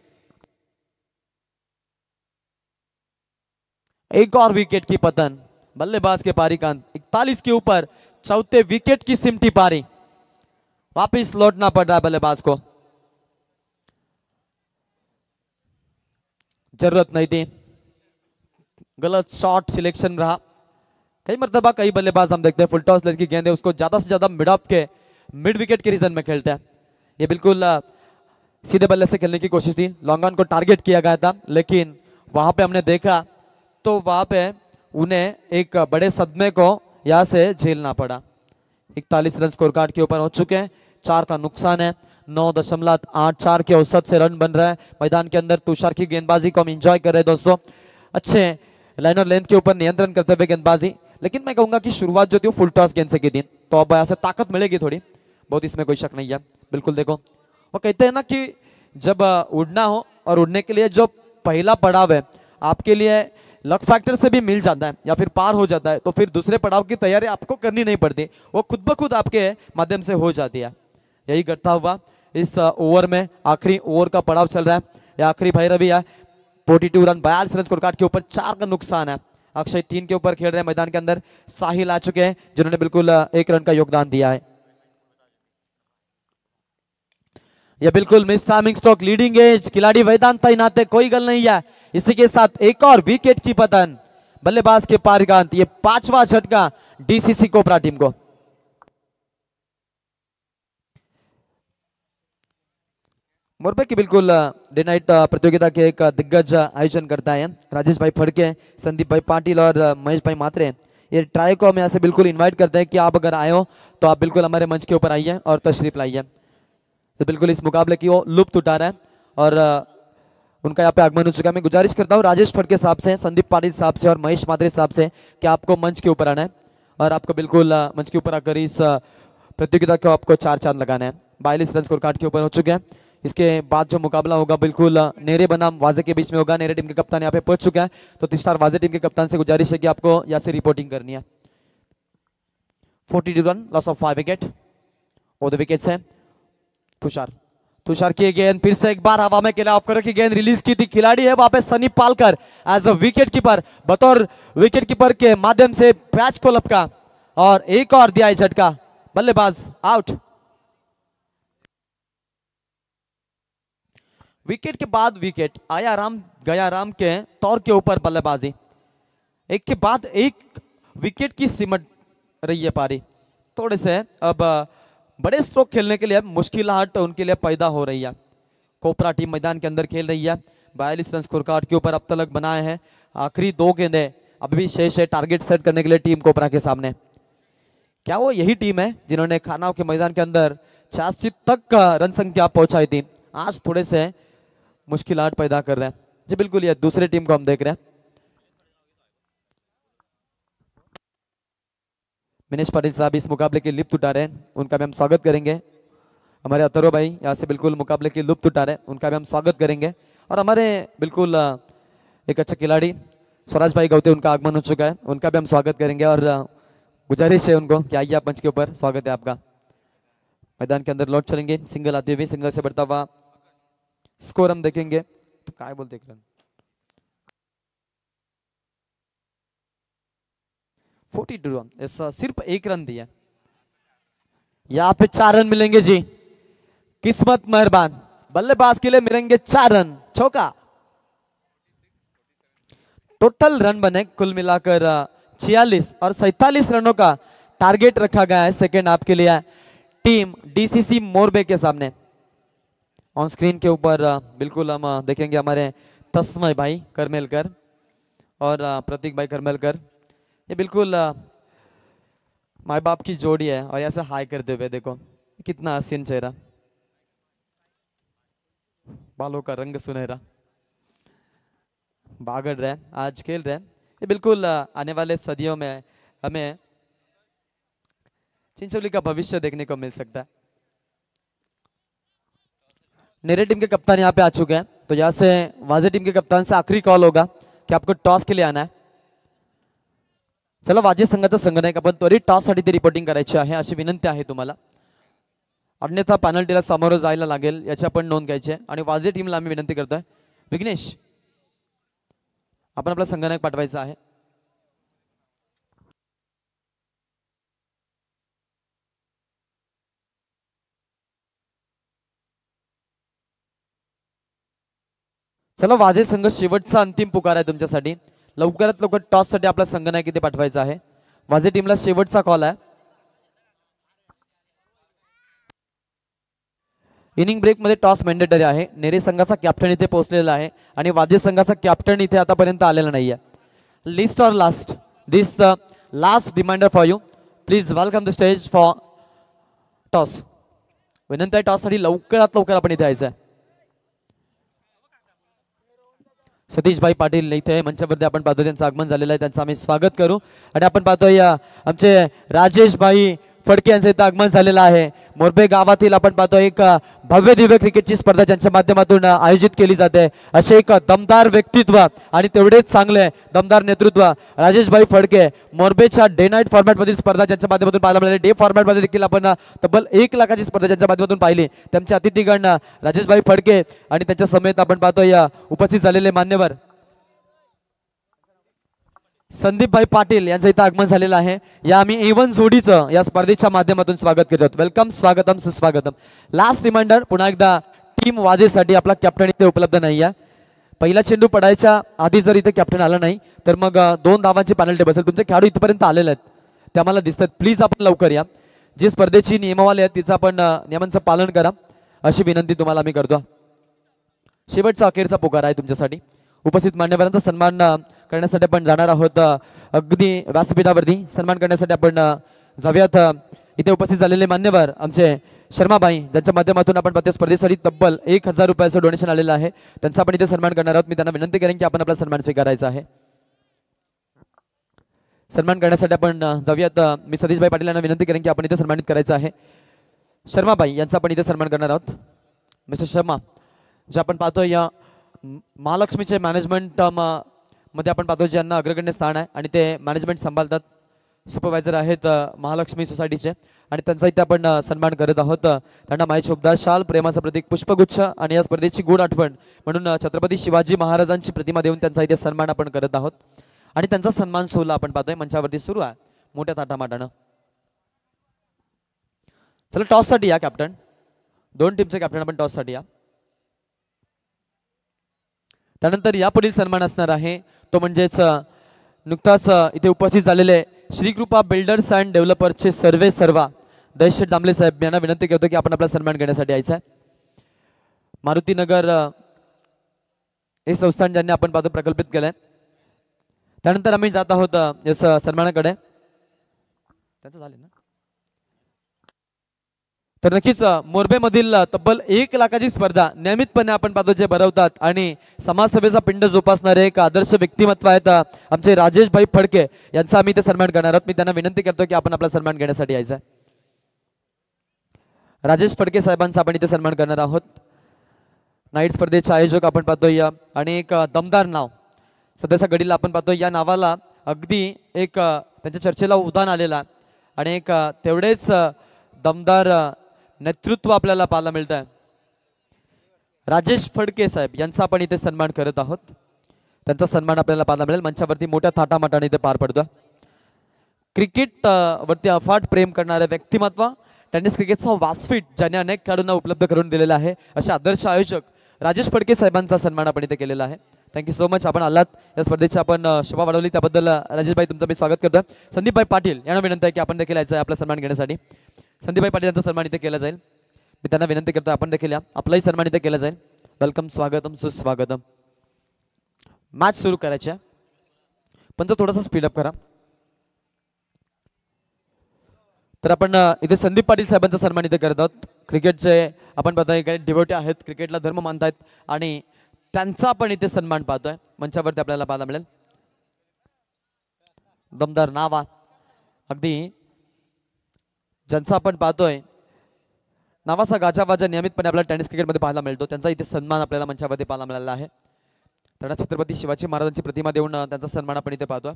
एक और विकेट की पतन, बल्लेबाज के पारी का 41 के ऊपर चौथे विकेट की सिमटी पारी, वापिस लौटना पड़ रहा है बल्लेबाज को। जरूरत नहीं थी, गलत शॉट सिलेक्शन रहा। कई मरतबा कई बल्लेबाज हम देखते हैं फुल टॉस लेन की गेंद है उसको ज्यादा से ज्यादा मिड ऑफ के मिड विकेट के रीजन में खेलते हैं। ये बिल्कुल सीधे बल्ले से खेलने की कोशिश थी, लॉन्ग ऑन को टारगेट किया गया था, लेकिन वहां पे हमने देखा तो वहां पे उन्हें एक बड़े सदमे को यहां से झेलना पड़ा। 41 रन स्कोर कार्ड के ऊपर हो चुके हैं, 4 का नुकसान है, 9.84 के औसत से रन बन रहा है मैदान के अंदर। तुषार की गेंदबाजी को हम एंजॉय कर रहे हैं दोस्तों, अच्छे लाइन और लेंथ के ऊपर नियंत्रण करते हुए गेंदबाजी, लेकिन मैं कहूंगा कि शुरुआत जो थी वो फुल टॉस गेंद से की थी, तो अब यहाँ से ताकत मिलेगी थोड़ी बहुत, इसमें कोई शक नहीं है। बिल्कुल देखो वो कहते हैं ना कि जब उड़ना हो और उड़ने के लिए जो पहला पड़ाव है आपके लिए लक फैक्टर से भी मिल जाता है या फिर पार हो जाता है, तो फिर दूसरे पड़ाव की तैयारी आपको करनी नहीं पड़ती, वो खुद ब खुद आपके माध्यम से हो जाती है। यही करता हुआ इस ओवर में आखिरी ओवर का पड़ाव चल रहा है, या आखिरी भैरवी है। 42 रन 42 रन स्कोर कार्ड के ऊपर, 4 का नुकसान है। अक्षय 3 के ऊपर खेल रहे हैं मैदान के अंदर, साहिल आ चुके हैं जिन्होंने बिल्कुल 1 रन का योगदान दिया है। यह बिल्कुल miss timing stroke, leading edge, खिलाड़ी मैदान तैनात है, कोई गल नहीं है। इसी के साथ एक और विकेट की पतन, बल्लेबाज के पारगांत, ये 5वां झटका डीसीसी कोपरा टीम को। मोरबे की बिल्कुल डे नाइट प्रतियोगिता के एक दिग्गज आयोजन करता है राजेश भाई फड़के, संदीप भाई पाटिल और महेश भाई मात्रे। ये ट्राई को हम यहाँ से बिल्कुल इनवाइट करते हैं कि आप अगर आए हो तो आप बिल्कुल हमारे मंच के ऊपर आइए और तशरीफ लाइए। तो बिल्कुल इस मुकाबले की वो लुप्त उठा रहा है और उनका यहाँ पे आगमन हो चुका है। मैं गुजारिश करता हूँ राजेश फड़के साहब से, संदीप पाटिल साहब से और महेश मात्रे साहब से कि आपको मंच के ऊपर आना है और आपको बिल्कुल मंच के ऊपर आकर इस प्रतियोगिता को आपको 4 चांद लगाना है। 42 रन स्कोर कार्ड के ऊपर हो चुके हैं। इसके बाद जो मुकाबला होगा बिल्कुल नेरे बनाम वाजे के बीच में होगा। नेरे टीम के कप्तान यहाँ पे पहुंच चुका है, तो तिस्तार वाजे टीम के कप्तान से गुजारिश है कि आपको यहाँ से रिपोर्टिंग करनी है। 42 रन, लॉस ऑफ 5 विकेट। और द विकेट्स है तुषार की गेंद फिर से एक बार हवा में खेला, ऑफ की गेंद रिलीज की थी, खिलाड़ी है वहां पे Sunny Palkar as a wicket keeper, बतौर विकेट कीपर के माध्यम से पैच को लपका और एक और दिया झटका, बल्लेबाज आउट। विकेट के बाद विकेट, आया राम गया राम के तौर के ऊपर बल्लेबाजी, एक के बाद एक विकेट की सिमट रही है पारी। थोड़े से अब बड़े स्ट्रोक खेलने के लिए मुश्किलात उनके लिए पैदा हो रही है। कोपरा टीम मैदान के अंदर खेल रही है, 42 रन स्कोर कार्ड के ऊपर अब तक बनाए हैं। आखिरी 2 गेंदें अभी भी शेष है टारगेट सेट करने के लिए टीम कोपरा के सामने। क्या वो यही टीम है जिन्होंने खानाओं के मैदान के अंदर 86 तक का रन संख्या पहुंचाई थी, आज थोड़े से मुश्किलात पैदा कर रहे हैं जी। बिल्कुल ये दूसरे टीम को हम देख रहे हैं। मिनेश पाटिल साहब इस मुकाबले की लुत्फ उठा रहे हैं, उनका भी हम स्वागत करेंगे। हमारे अतरो भाई यहाँ से बिल्कुल मुकाबले की लुत्फ उठा रहे हैं, उनका भी हम स्वागत करेंगे। और हमारे बिल्कुल एक अच्छे खिलाड़ी स्वराज भाई गौते, उनका आगमन हो चुका है, उनका भी हम स्वागत करेंगे और गुजारिश है उनको कि आइए आप मंच के ऊपर, स्वागत है आपका। मैदान के अंदर लौट चलेंगे, सिंगल आते हुए, सिंगल से बढ़ता हुआ स्कोर हम देखेंगे। तो काय बोलते रन 42 रन, ऐसा सिर्फ 1 रन दिया, यहाँ पे 4 रन मिलेंगे जी, किस्मत मेहरबान, बल्लेबाज के लिए मिलेंगे 4 रन, चौका। टोटल रन बने कुल मिलाकर 46 और 47 रनों का टारगेट रखा गया है सेकेंड हाफ के लिए टीम डीसीसी मोरबे के सामने। ऑन स्क्रीन के ऊपर बिल्कुल हम देखेंगे हमारे तस्मय भाई करमेलकर और प्रतीक भाई करमेलकर, ये बिल्कुल माँ बाप की जोड़ी है और ऐसे हाई करते हुए देखो कितना हसीन चेहरा, बालों का रंग सुनहरा, भागड़ रहे आज खेल रहे। ये बिल्कुल आने वाले सदियों में हमें चिंचोली का भविष्य देखने को मिल सकता है। नेरे टीम के कप्तान यहाँ पे आ चुके हैं, तो यहाँ से वाजे टीम के कप्तान से आखिरी कॉल होगा कि आपको टॉस के लिए आना है। चला वाजे संघाचा संघनायक आपण त्वरित टॉस साठी रिपोर्टिंग करायची आहे अशी विनंती आहे तुम्हाला, अन्यथा पेनल्टीला सामोरं जायला लागेल याची आपण नोंद घ्यायची आहे। आणि वाजे टीमला आम्ही विनंती करतोय, विघ्नेश आपण आपला संघनायक पाठवायचा आहे। चला वाजे संघ शेवटचा अंतिम पुकार आहे तुमच्यासाठी, लवकरात लवकर टॉस साठी आपला संघनायक इथे पाठवायचा आहे। वाजे टीमला शेवटचा कॉल आहे। इनिंग ब्रेक मध्ये टॉस मॅन्डेटरी आहे। नेरे संघाचा कॅप्टन इथे पोहोचलेला आहे आणि वाजे संघाचा कॅप्टन इथे आतापर्यंत आलेला नाहीये। Least or last, this the last reminder for you, please welcome the stage for toss. विनंती आहे टॉस साठी लवकरात लवकर आपण इथे यायचं आहे। सतीश भाई पाटील इथे मंचावरती आपण पाहतो त्यांचं आगमन झालेलं आहे, त्यांचं आम्ही स्वागत करू। आणि आपण पाहतोय आमचे राजेश भाई फडके यांचं इथं आगमन झालेलं आहे। मोरबे गावातील आपण पाहतो एक भव्य दिव्य क्रिकेटची स्पर्धा ज्यांच्या माध्यमातून आयोजित केली जाते, असे एक दमदार व्यक्तित्व आणि तेवढेच चांगले दमदार नेतृत्व राजेश भाई फडके। मोरबेच्या डे नाईट फॉर्मॅट मधील स्पर्धा ज्यांच्या माध्यमातून पाहायला मिळाली, डे फॉर्मॅट मध्ये देखील आपण तब्बल 1 लाखाची स्पर्धा ज्यांच्या माध्यमातून पाहिली, त्यांचे अतिथीगण राजेश भाई फडके आणि त्यांच्या समेत आपण पाहतोय उपस्थित झालेले मान्यवर संदीप भाई पाटील यांचं इथं आगमन झालेलं आहे। या आम्ही A1 जोडीचं या स्पर्धेच्या माध्यमातून स्वागत करतो। वेलकम, स्वागतम, सुस्वागतम। लास्ट रिमाइंडर पुन्हा एकदा, टीम वाजेसाठी आपला कॅप्टन इथे उपलब्ध नाही आहे। पहिला चेंडू पडायच्या आधी जर इथे कॅप्टन आला नाही तर मग 2 धावांची पेनल्टी बसेल। तुमचे खेळाडू इथपर्यंत आलेले आहेत ते आम्हाला दिसतात, प्लीज आपण लवकर या। जी स्पर्धेची नियमावली आहे तिचं आपण नियमांचं पालन करा अशी विनंती तुम्हाला आम्ही करतो। शेवटचा अखेरचा पुकार आहे तुमच्यासाठी। उपस्थित मान्यवरांचा सन्मान करण्यासाठी आपण जाणार आहोत अगदी व्यासपीठावरती। सन्मान करण्यासाठी आपण जाऊयात इथे उपस्थित झालेले मान्यवर आमचे शर्माबाई, ज्यांच्या माध्यमातून आपण प्रत्येक स्पर्धेसाठी तब्बल 1000 रुपयाचं डोनेशन आलेलं आहे, त्यांचा आपण इथे सन्मान करणार आहोत। मी त्यांना विनंती करेन की आपण आपला सन्मान स्वीकारायचा आहे। सन्मान करण्यासाठी आपण जाऊयात। मी सतीशभाई पाटील यांना विनंती करेन की आपण इथे सन्मानित करायचं आहे। शर्माबाई यांचा आपण इथे सन्मान करणार आहोत। मिस्टर शर्मा, जे आपण पाहतोय या महालक्ष्मीचे मॅनेजमेंट मध्ये आपण पाहतो ज्यांना अग्रगण्य स्थान आहे आणि ते मॅनेजमेंट सांभाळतात, सुपरवायझर आहेत महालक्ष्मी सोसायटीचे, आणि त्यांचा इथे आपण सन्मान करत आहोत। त्यांना माई चोपदार शाल, प्रेमाचं प्रतीक पुष्पगुच्छ आणि या स्पर्धेची गुड आठवण म्हणून छत्रपती शिवाजी महाराजांची प्रतिमा देऊन त्यांचा इथे सन्मान आपण करत आहोत। आणि त्यांचा सन्मान सोहळा आपण पाहतोय मंचावरती सुरू आहे मोठ्या थाटामाटानं। चला टॉस साठी या कॅप्टन, 2 टीमचे कॅप्टन आपण टॉस साठी या। त्यानंतर यापुढील सन्मान असणार आहे तो म्हणजेच नुकताच इथे उपस्थित झालेले श्रीकृपा बिल्डर्स अँड डेव्हलपर्सचे सर्वे सर्वा दहशत दामले साहेब यांना विनंती करतो की आपण आपला सन्मान घेण्यासाठी यायचं आहे। मारुती नगर हे संस्थान ज्यांनी आपण पाहतो प्रकल्पित केलंय। त्यानंतर आम्ही जात आहोत या सन्मानाकडे। त्यांचं झाले ना, तर नक्कीच मोरबेमधील तब्बल 1 लाखाची स्पर्धा नियमितपणे आपण पाहतो जे भरवतात आणि समाजसेवेचा पिंड जोपासणारे एक आदर्श व्यक्तिमत्व आहेत आमचे राजेश भाई फडके यांचा आम्ही ते सन्मान करणार आहोत। मी त्यांना विनंती करतो की आपण आपला सन्मान घेण्यासाठी यायचं आहे। राजेश फडके साहेबांचा आपण इथे सन्मान करणार आहोत। नाईट स्पर्धेचे आयोजक आपण पाहतोय आणि एक दमदार नाव सध्याच्या घडीला आपण पाहतोय, या नावाला अगदी एक त्यांच्या चर्चेला उधाण आलेला आणि एक तेवढेच दमदार नेतृत्व आपल्याला पाहायला मिळतं आहे। राजेश फडके साहेब यांचा आपण इथे सन्मान करत आहोत। त्यांचा सन्मान आपल्याला पाहायला मिळेल मंचावरती मोठ्या थाटामाटाने इथे पार पडतो। क्रिकेट वरती अफाट प्रेम करणारे व्यक्तिमत्व, टेनिस क्रिकेटचा व्यासपीठ ज्याने अनेक खेळाडूंना उपलब्ध करून दिलेला आहे, असे आदर्श आयोजक राजेश फडके साहेबांचा सन्मान आपण इथे केलेला आहे। थँक्यू सो मच, आपण आलात या स्पर्धेची आपण शोभा वाढवली त्याबद्दल राजेशभाई तुमचं मी स्वागत करतो। संदीपभाई पाटील यांना विनंती आहे की आपण देखील यायचं आहे आपला सन्मान घेण्यासाठी। संदीपभाई पाटील यांचा सन्मान इथे केला जाईल, मी त्यांना विनंती करतो आपण देखील या, आपलाही सन्मान इथे केला जाईल। वेलकम, स्वागतम, सुस्वागतम। मॅच सुरू करायची आहे, पण तो थोडासा स्पीडअप करा। तर आपण इथे संदीप पाटील साहेबांचा सन्मान इथे करत आहोत। क्रिकेटचे आपण पाहतोय काही डिवोटी आहेत, क्रिकेटला धर्म मानतायत आणि त्यांचा आपण इथे सन्मान पाहतोय मंचावरती आपल्याला पाहायला मिळेल। दमदार नावा, अगदी ज्यांचा आपण पाहतोय नावाचा गाजावाजा नियमितपणे आपल्याला टेनिस क्रिकेटमध्ये पाहायला मिळतो, त्यांचा इथे सन्मान आपल्याला मंचावरती पाहायला मिळाला आहे. त्यांना छत्रपती शिवाजी महाराजांची प्रतिमा देऊन त्यांचा सन्मान आपण इथे पाहतोय.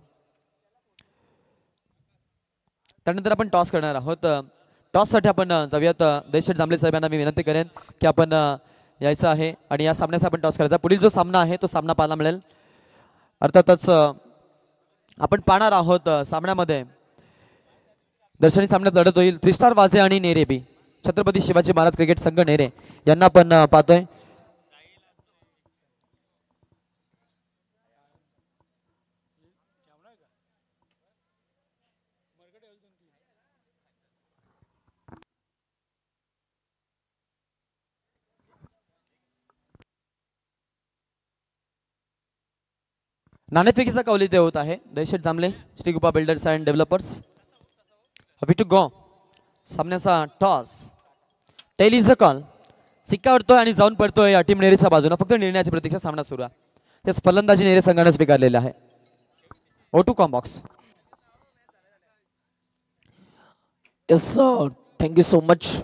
त्यानंतर आपण टॉस करणार आहोत. टॉससाठी आपण जाऊयात. देशेठ जांभळे साहेबांना मी विनंती करेन की आपण यायचं आहे आणि या सामन्याचा आपण टॉस करायचा. पुढील जो सामना आहे तो सामना पाहायला मिळेल. अर्थातच आपण पाहणार आहोत सामन्यामध्ये दर्शनी सामन्यात लढत होईल त्रिस्टार वाजे आणि नेरे बी. छत्रपती शिवाजी महाराज क्रिकेट संघ नेरे यांना आपण पाहतोय. नाणेफेकीचा कौल इथे होत आहे. देशेठ Jambhale Shri Krupa builders and developers happy to go. सामन्याचा toss tail is a call. सिक्का उडतोय आणि जाऊन पडतोय या टीम नेरेच्या बाजूने. फक्त निर्णयाची प्रतीक्षा. सामना सुरू आहे. त्याच फलंदाजी नेरे संघाने स्वीकारलेला आहे. O2 combox. Yes thank you so much.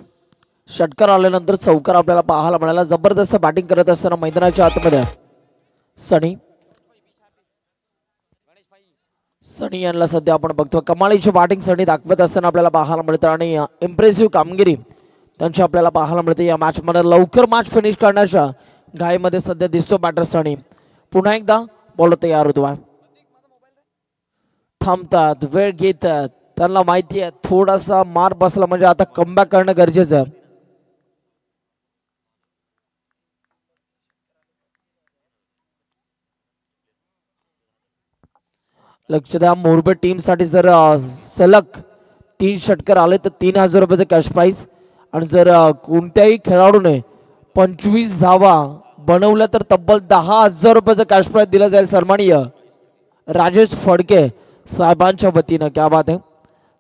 षटकार आल्यानंतर चौकार आपल्याला पाहायला मिळाला. जबरदस्त बॅटिंग करत असताना मैदानाच्या आतमध्ये सनी यांना सध्या आपण बघतो कमालीची बॅटिंग सनी दाखवत असताना आपल्याला पाहायला मिळतं आणि इम्प्रेसिव्ह कामगिरी त्यांची आपल्याला पाहायला मिळते. या मॅच मध्ये लवकर मॅच फिनिश करण्याच्या घाईमध्ये सध्या दिसतो बॅटर सनी. पुन्हा एकदा बॉल तयार होतो. थांबतात, वेळ घेतात. त्यांना माहिती आहे थोडासा मार बसला म्हणजे आता कमबॅक करणं गरजेचं आहे. लक्ष द्या मोरबे टीम साठी जर सलग 3 षटकार आले तर 3000 रुपयाचं कॅश प्राइज आणि जर कोणत्याही खेळाडूने 25 धावा बनवल्या तर तब्बल 10,000 रुपयाचं कॅश प्राइज दिलं जाईल. सन्माननीय राजेश फडके साहेबांच्या वतीनं. क्या बात आहे.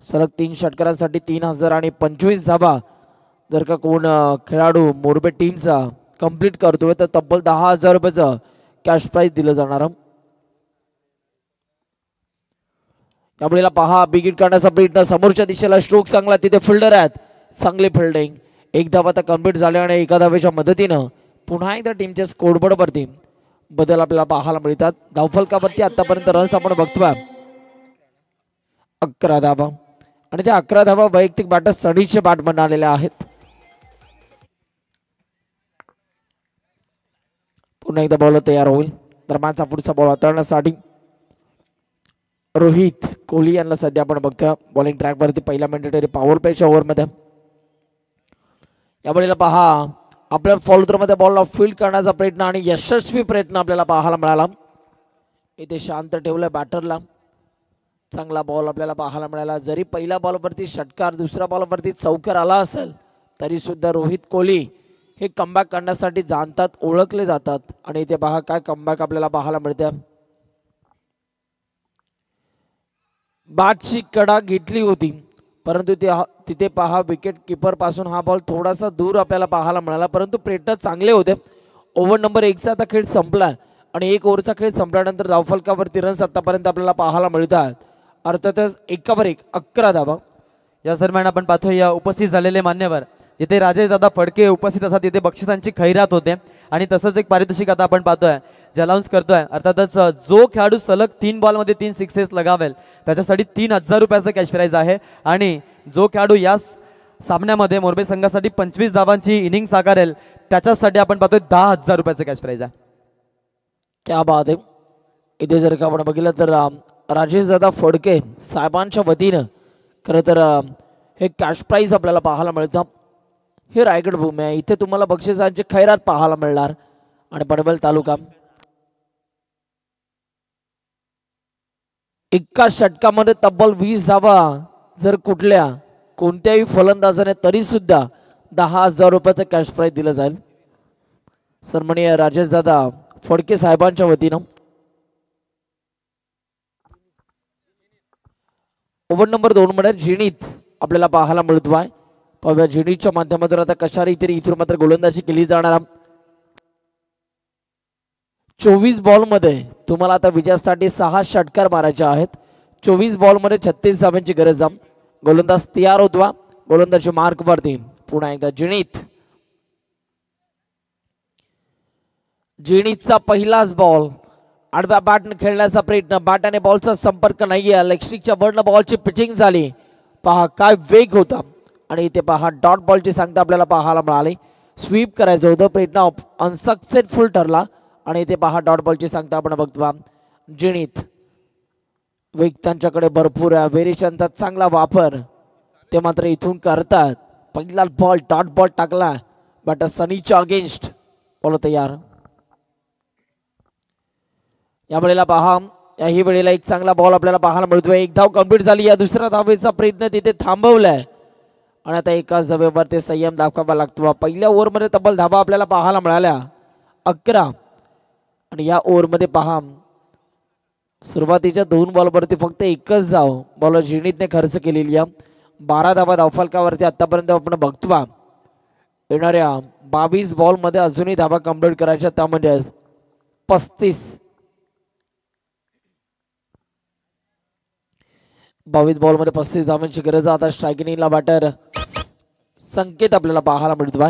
सलग 3 षटकारांसाठी 3000 आणि 25 धावा जर का कोण खेळाडू मोरबे टीमचा कंप्लीट करतोय तर तब्बल 10,000 रुपयाचं कॅश प्राइज दिलं जाणार. त्यामुळे पहा बिगिट करण्याचा प्रयत्न. समोरच्या दिशेला स्ट्रोक चांगला. तिथे फिल्डर आहेत. चांगली फिल्डिंग. एक धावा आता कंप्लीट झाली आणि एका धावेच्या मदतीनं पुन्हा एकदा टीमच्या स्कोरबोर्ड वरती बदल आपल्याला पाहायला मिळतात. धावफलकावरती आतापर्यंत रन्स आपण बघतोय 11 धावा आणि त्या 11 धावा वैयक्तिक बॅटर सनीचे बॅटमन आलेले आहेत. पुन्हा एकदा बॉल तयार होईल. दरम्यानचा पुढचा बॉल हाताळण्यासाठी रोहित कोहली यांना सध्या आपण बघतोय बॉलिंग ट्रॅक वरती. पहिल्या मॅन्डेटरी पॉवर प्लेच्या ओव्हर मध्ये यावेळेला पहा आपल्या फॉलो मध्ये बॉलला फील्ड करण्याचा प्रयत्न आणि यशस्वी प्रयत्न आपल्याला पाहायला मिळाला. इथे शांत ठेवलं बॅटरला. चांगला बॉल आपल्याला पाहायला मिळाला. जरी पहिल्या बॉलवरती षटकार दुसऱ्या बॉलवरती चौकार आला असेल तरी सुद्धा रोहित कोहली हे कमबॅक करण्यासाठी जाणतात, ओळखले जातात. आणि इथे पहा काय कमबॅक आपल्याला पाहायला मिळते. बॅटची कडा घेतली होती परंतु तिथे पहा विकेट किपर पासून हा बॉल थोडासा दूर आपल्याला पाहायला मिळाला. परंतु प्रयत्न चांगले होते. ओव्हर नंबर 1चा आता खेळ संपला आणि 1 ओव्हरचा खेळ संपल्यानंतर धावफलकावरती रन्स आतापर्यंत आपल्याला पाहायला मिळतात. अर्थातच 1 11 धावा. याच दरम्यान आपण पाहतोय या उपस्थित झालेले मान्यवर जिथे राजेशदादा फडके उपस्थित असतात तिथे बक्षिसांची खैरात होते आणि तसंच एक पारितोषिक आता आपण पाहतोय अनाउन्स करतोय. अर्थातच जो खेळाडू सलग 3 बॉलमध्ये 3 सिक्सेस लगावेल त्याच्यासाठी 3000 रुपयाचं कॅश प्राइज आहे आणि जो खेळाडू या सामन्यामध्ये मोरबे संघासाठी 25 धावांची इनिंग साकारेल त्याच्यासाठी आपण पाहतोय 10,000 रुपयाचं कॅश प्राइज आहे. क्या बात आहे. इथे जर का आपण बघितलं तर राजेशदादा फडके साहेबांच्या वतीनं खरं तर हे कॅश प्राइज आपल्याला पाहायला मिळतं. हे रायगड भूमी आहे. इथे तुम्हाला बक्षिसांची खैरात पाहायला मिळणार. आणि पनवेल तालुका एका षटकामध्ये तब्बल 20 धावा जर कुठल्या कोणत्याही फलंदाजाने तरी सुद्धा 10,000 रुपयाचं कॅश प्राइज दिलं जाईल. सन्माननीय राजेशदादा फडके साहेबांच्या वतीनं. ओव्हर नंबर 2 मध्ये झिणीत आपल्याला पाहायला मिळतो आहे. पाहूया झिणीच्या माध्यमातून आता कशा रीतीने इथून मात्र गोलंदाजी केली जाणार. 24 बॉल मध्ये तुम्हाला आता विजयासाठी 6 षटकार मारायचे आहेत. 24 बॉल मध्ये 36 धावांची गरज आहे. गोलंदाज तयार होतो. गोलंदाजी मार्क वरती पुन्हा एकदा जिणीतचा पहिलाच बॉल. आडव्या बॅटने खेळण्याचा प्रयत्न, बॅटाने बॉलचा संपर्क नाहीये. लेगस्टिकच्या वरनं बॉलची पिचिंग झाली. पहा काय वेग होता आणि इथे पहा डॉट बॉलची सांगता आपल्याला पाहायला मिळाली. स्वीप करायचं होतं, प्रयत्न अनसक्सेसफुल ठरला आणि इथे पहा डॉट बॉलची सांगता आपण बघतो. जिणीत वेग त्यांच्याकडे भरपूर आहे, व्हेरिएशनचा चांगला वापर ते मात्र इथून करतात. पहिला बॉल डॉट बॉल टाकला बट सनीच्या अगेन्स्ट बॉल तयार. या वेळेला पहा, याही वेळेला एक चांगला बॉल आपल्याला पाहायला मिळतोय. एक धाव कंप्लीट झाली. या दुसऱ्या धावेचा प्रयत्न तिथे थांबवलाय आणि आता एकाच धावेवर ते संयम दाखवावा लागतो. पहिल्या ओव्हरमध्ये तब्बल धावा आपल्याला पाहायला मिळाल्या 11 आणि या ओव्हरमध्ये पहा सुरुवातीच्या 2 बॉलवरती फक्त एकच धाव बॉलर झिणीतने खर्च केलेली आहे. 12 धावा धावफलकावरती आतापर्यंत आपण बघतो. येणाऱ्या 22 बॉलमध्ये अजूनही धावा कंप्लीट करायच्या, त्या म्हणजे 35. 22 बॉलमध्ये 35 धावांची गरज. आता स्ट्रायकिंगला बॅटर संकेत आपल्याला पाहायला मिळतो.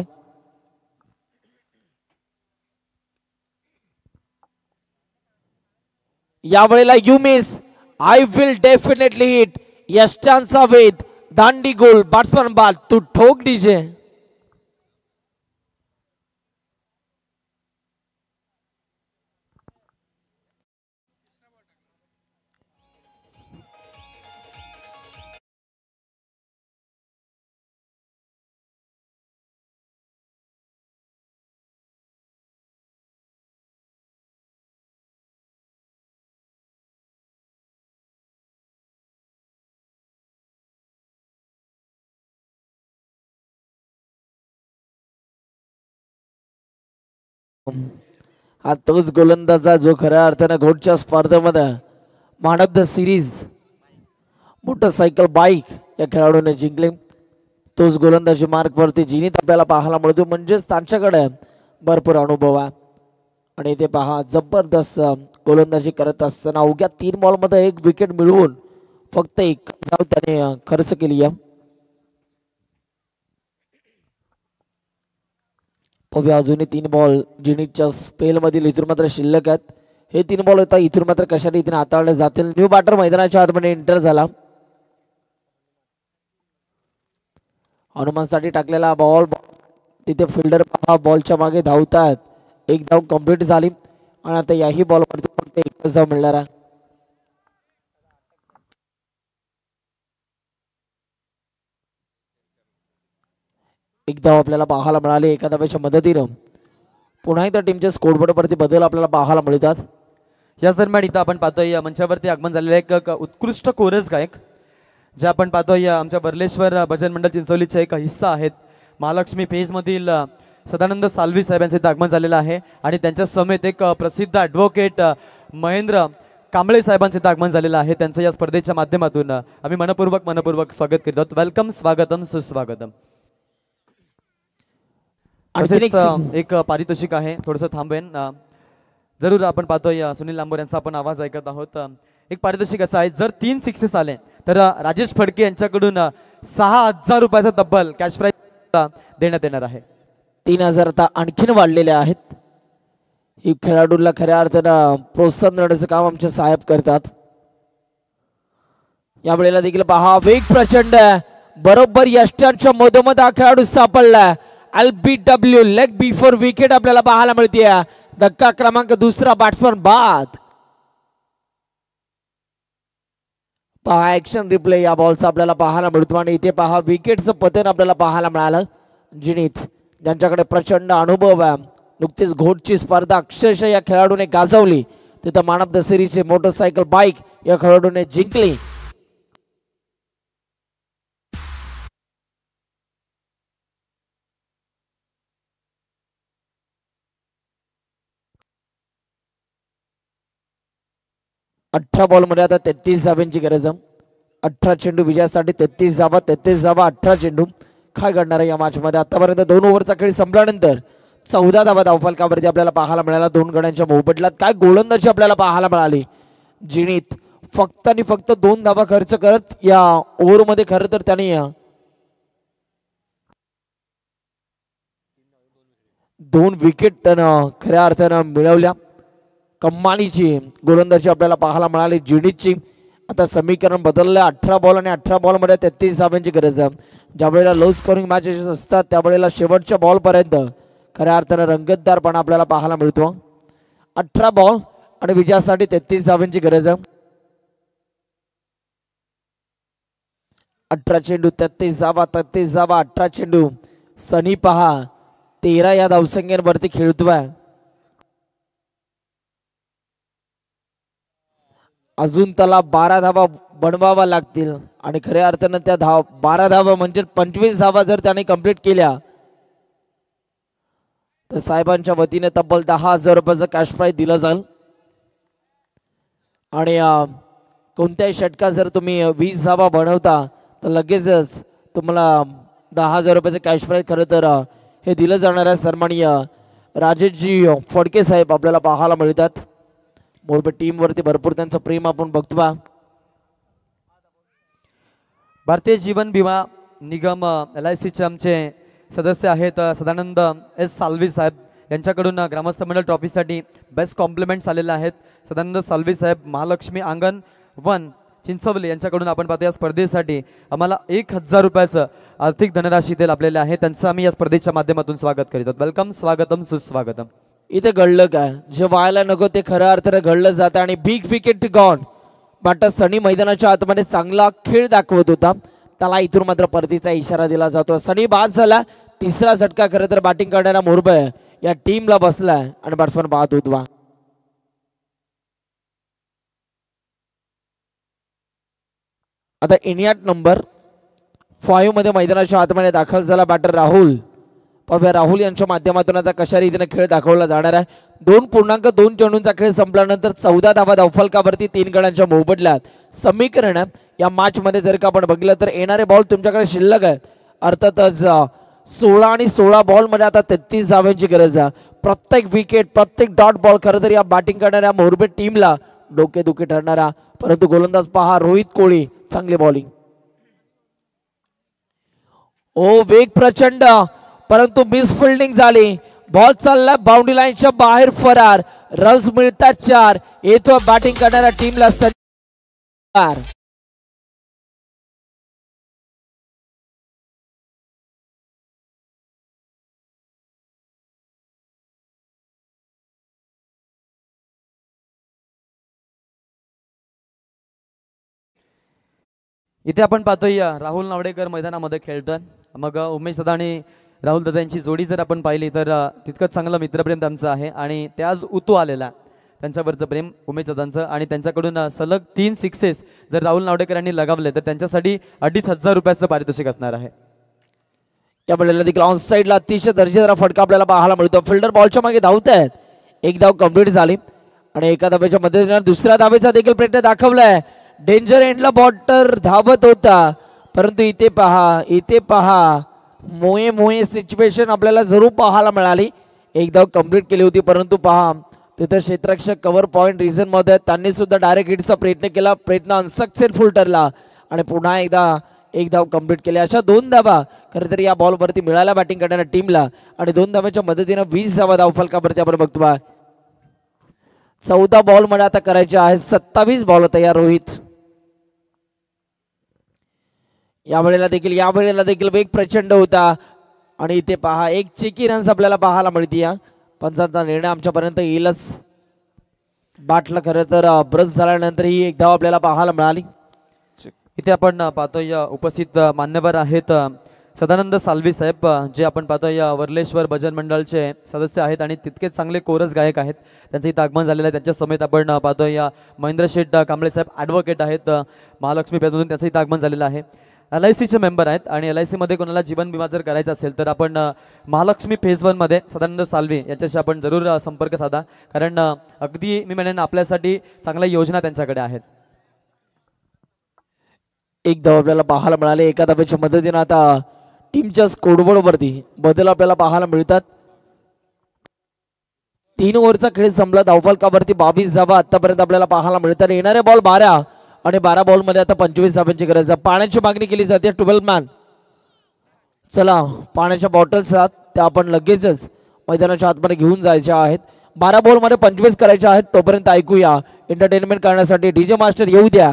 या वेळेला you miss, I will definitely hit. यष्टांचा वेद, दांडी गोल, बॅट्समन बाद, तू ठोक डीजे. हा तोच गोलंदाजा जो खऱ्या अर्थाने घोटच्या स्पर्धेमध्ये man of the series motorcycle bike या खेळाडूने जिंकले. तोच गोलंदाजी मार्क वरती जिनीत आपल्याला पाहायला मिळतो. म्हणजेच त्यांच्याकडे भरपूर अनुभव आहे आणि इथे पहा जबरदस्त गोलंदाजी करत असताना अवघ्या 3 बॉलमध्ये 1 विकेट मिळवून फक्त 1 धाव त्याने खर्च केली आहे. अजूनही 3 बॉल जिनीतच्या स्पेल मधील इथून मात्र शिल्लक आहेत. हे 3 बॉल होता, इथून मात्र कशा रीतीने हाताळले जातील. न्यू बॅटर मैदानाच्या आतमध्ये एंटर झाला. हनुमानसाठी टाकलेला बॉल तिथे फिल्डर पहा बॉलच्या मागे धावतात. 1 धाव कंप्लीट झाली आणि आता याही बॉलवरती फक्त 1च धाव मिळणार आहे. एक धाव आपल्याला पाहायला मिळाली एका धावेच्या मदतीनं. पुन्हा एकदा टीमच्या स्कोरबोर्डवरती बदल आपल्याला पाहायला मिळतात. याच दरम्यान इथं आपण पाहतोय या मंचावरती आगमन झालेले एक उत्कृष्ट कोरस गायक जे आपण पाहतोय आमच्या बर्लेश्वर भजन मंडळ चिंचोलीचे एक हिस्सा आहेत. महालक्ष्मी फेजमधील सदानंद सालवी साहेबांचे इथं आगमन झालेलं आहे आणि त्यांच्या समेत एक प्रसिद्ध ॲडव्होकेट महेंद्र कांबळे साहेबांचे इथं आगमन झालेलं आहे. त्यांचं या स्पर्धेच्या माध्यमातून आम्ही मनपूर्वक स्वागत करत आहोत. वेलकम, स्वागतम, सुस्वागतम. एक पारितोषिक आहे, थोडंसं थांबेन जरूर. आपण पाहतोय सुनील लांबोर यांचा आपण आवाज ऐकत आहोत. एक पारितोषिक असं आहे, जर 3 सिक्सेस आले तर राजेश फडके यांच्याकडून 6,000 रुपयाचा तब्बल कॅश प्राइज देण्यात येणार आहे. 3,000 आता आणखीन वाढलेले आहेत. ही खेळाडूंना खऱ्या अर्थानं प्रोत्साहन देण्याचं काम आमचे साहेब करतात. या वेळेला देखील पहा वेग प्रचंड आहे. बरोबर यष्ट्यांच्या मधोमध हा खेळाडू सापडला. LBW लेग बिफोर विकेट आपल्याला पाहायला मिळते. धक्का क्रमांक 2 बॅट्समन बाद. पहा ऍक्शन रिप्ले या बॉलचा आपल्याला पाहायला मिळतो आणि इथे पहा विकेटचं पतन आपल्याला पाहायला मिळालं. जिनीत ज्यांच्याकडे प्रचंड अनुभव आहे, नुकतीच घोटची स्पर्धा अक्षरशः या खेळाडूने गाजवली. तिथं मॅन ऑफ द सिरीजचे मोटरसायकल बाईक या खेळाडूने जिंकली. अठरा बॉलमध्ये आता 33 धावांची गरज आहे. 18 चेंडू विजयासाठी 33 धावा, 33 धावा 18 चेंडू. काय घडणार आहे या मॅच मध्ये? आतापर्यंत 2 ओव्हरचा खेळ संपल्यानंतर 14 धावा धावफलकावरती आपल्याला पाहायला मिळाला. 2 गड्यांच्या मोबदल्यात काय गोलंदाजी आपल्याला पाहायला मिळाली. जिनीत फक्त आणि फक्त 2 धावा खर्च करत या ओव्हरमध्ये खरं तर त्यांनी 2 विकेट त्यानं खऱ्या अर्थानं मिळवल्या. कमालीची गोलंदाजी आपल्याला पाहायला मिळाली जीडीची. आता समीकरण बदललं. 18 बॉल आणि 18 बॉलमध्ये 33 धावांची गरज आहे. ज्या वेळेला लो स्कोरिंग मॅचेस असतात त्यावेळेला शेवटच्या बॉलपर्यंत खऱ्या अर्थानं रंगतदारपणा आपल्याला पाहायला मिळतो. 18 बॉल आणि विजयासाठी 33 धावांची गरज आहे. 18 चेंडू 33 धावा 33 धावा 18 चेंडू. सनी पहा 13 या धावसंख्येवरती खेळतोय. अजून त्याला 12 धावा बनवावा लागतील आणि खऱ्या अर्थानं त्या 12 धावा म्हणजे 25 धावा जर त्याने कंप्लीट केल्या तर साहेबांच्या वतीने तब्बल 10,000 रुपयाचं कॅश प्राइज दिलं जाईल. आणि कोणत्याही षटकात जर तुम्ही 20 धावा बनवता तर लगेचच तुम्हाला 10,000 रुपयाचं कॅश प्राइज खरं तर हे दिलं जाणार आहे. सन्माननीय राजेशजी फडके साहेब आपल्याला पाहायला मिळतात. मोरबी टीमवरती भरपूर त्यांचं प्रेम आपण बघतो. भारतीय जीवन विमा निगम LICचे आमचे सदस्य आहेत सदानंद एस साल्वी साहेब यांच्याकडून ग्रामस्थ मंडळ ट्रॉफीसाठी बेस्ट कॉम्प्लिमेंट्स आलेले आहेत. सदानंद साल्वी साहेब महालक्ष्मी अंगण 1 चिंचवली यांच्याकडून आपण पाहतो या स्पर्धेसाठी आम्हाला 1,000 रुपयाचं आर्थिक धनराशी ते लाभलेले आहे. त्यांचं आम्ही या स्पर्धेच्या माध्यमातून स्वागत करीत आहोत. वेलकम, स्वागतम, सुस्वागतम. इथे घडलं काय जे व्हायला नको ते खऱ्या अर्थानं घडलं जातं आणि बिग विकेट गॉन. मात्र सनी मैदानाच्या आतमध्ये चांगला खेळ दाखवत होता. त्याला इथून मात्र परतीचा इशारा दिला जातो. सनी बाद झाला. तिसरा झटका खरं तर बॅटिंग करणारा मोरबे या टीमला बसलाय आणि बॅट्समन बाद होतो. आता इनियाट नंबर 5 मध्ये मैदानाच्या आतमध्ये दाखल झाला बॅटर राहुल. पाहूया राहुल यांच्या माध्यमातून आता कशा रीतीने खेळ दाखवला जाणार आहे. 2.2 चेंडूंचा खेळ संपल्यानंतर 14 धावा धावफलकावरती 3 गड्यांच्या मोबदल्यात. समीकरण या मॅच मध्ये जर का आपण बघितलं तर येणारे बॉल तुमच्याकडे शिल्लक आहे. अर्थातच 16 आणि 16 बॉल मध्ये आता 33 धावांची गरज आहे. प्रत्येक विकेट प्रत्येक डॉट बॉल खरं तर या बॅटिंग करणाऱ्या मोरबी टीमला डोकेदुखी ठरणारा. परंतु गोलंदाज पहा रोहित कोळी चांगली बॉलिंग. ओ वेग प्रचंड परंतु मिस फिल्डिंग झाली. बॉल चालला बाउंड्री लाईनच्या बाहेर फरार. रन्स मिळतात 4. येतो बॅटिंग करणाऱ्या टीमला इथे आपण पाहतोय राहुल नावडेकर मैदानामध्ये खेळतोय. मग उमेश दादा आणि राहुल दादा यांची जोडी जर आपण पाहिली तर तितकंच चांगलं मित्रप्रेम त्यांचं आहे आणि त्याच उतू आलेला त्यांच्यावरचं प्रेम उमेश दादांचं. आणि त्यांच्याकडून सलग 3 सिक्सेस जर राहुल नावडेकर यांनी लगावले तर त्यांच्यासाठी 2,500 रुपयाचं पारितोषिक असणार आहे. या वेळेला देखील ऑन साईडला अतिशय दर्जेदार फटका आपल्याला पाहायला मिळतो. फिल्डर बॉलच्या मागे धावत आहेत. एक धाव कंप्लीट झाली आणि एका धावेच्या मदतीने दुसऱ्या धावेचा देखील प्रयत्न दाखवलाय. डेंजर एंडला बॉटर धावत होता परंतु इथे पहा मोये सिच्युएशन आपल्याला जरूर पाहायला मिळाली. एक धाव कंप्लीट केली होती परंतु पहा तिथे क्षेत्ररक्षक कव्हर पॉइंट रिझन मध्ये त्यांनी सुद्धा डायरेक्ट हिटचा प्रयत्न केला. प्रयत्न अनसक्सेसफुल ठरला आणि पुन्हा एकदा एक धाव कंप्लीट केली. अशा 2 धावा खरं तर या बॉलवरती मिळाल्या बॅटिंग करणाऱ्या टीमला आणि 2 धावांच्या मदतीने 20 धावा धावफलकावरती आपण बघतो. 14 बॉल मध्ये आता करायचे आहेत 27 बॉल तयार रोहित. या वेळेला देखील वेग प्रचंड होता आणि इथे पहा एक चेकी रन्स आपल्याला पाहायला मिळते. पंचांचा निर्णय आमच्यापर्यंत येईलच. बॅटला खरं तर ब्रश झाल्यानंतर ही एक धाव आपल्याला पाहायला मिळाली. इथे आपण पाहतोय उपस्थित मान्यवर आहेत सदानंद साल्वी साहेब जे आपण पाहतोय वर्लेश्वर भजन मंडळचे सदस्य आहेत आणि तितकेच चांगले कोरस गायक आहेत. त्यांचं इथं आगमन झालेलं आहे. त्यांच्या समेत आपण पाहतोय महेंद्र शेठ कांबळे साहेब ॲडव्होकेट आहेत महालक्ष्मी पेजमधून. त्यांचं इथं आगमन झालेलं आहे. LICचे मेंबर आहेत आणि LIC मध्ये कोणाला जीवन विमा जर करायचा असेल तर आपण महालक्ष्मी फेज 1 मध्ये सदानंद साल्वे यांच्याशी आपण जरूर संपर्क साधा. कारण अगदी मी म्हणेन आपल्यासाठी चांगल्या योजना त्यांच्याकडे आहेत. एक धाव आपल्याला पाहायला मिळाले. एका धावेच्या मदतीने आता टीमच्या स्कोरबोर्डवरती बदल आपल्याला पाहायला मिळतात. 3 ओव्हरचा खेळ संपला. धावफलकावरती 22 धावा आतापर्यंत आपल्याला पाहायला मिळतात. येणारे बॉल 12 आणि 12 बॉल मध्ये आता 25 धावांची गरज आहे. पाण्याची मागणी केली जाते 12 मॅन. चला पाण्याच्या बॉटल्स आहेत त्या आपण लगेचच मैदानाच्या आतमध्ये घेऊन जायच्या आहेत. 12 बॉलमध्ये 25 करायचे आहेत. तोपर्यंत ऐकूया एंटरटेनमेंट करण्यासाठी डीजे मास्टर येऊ द्या.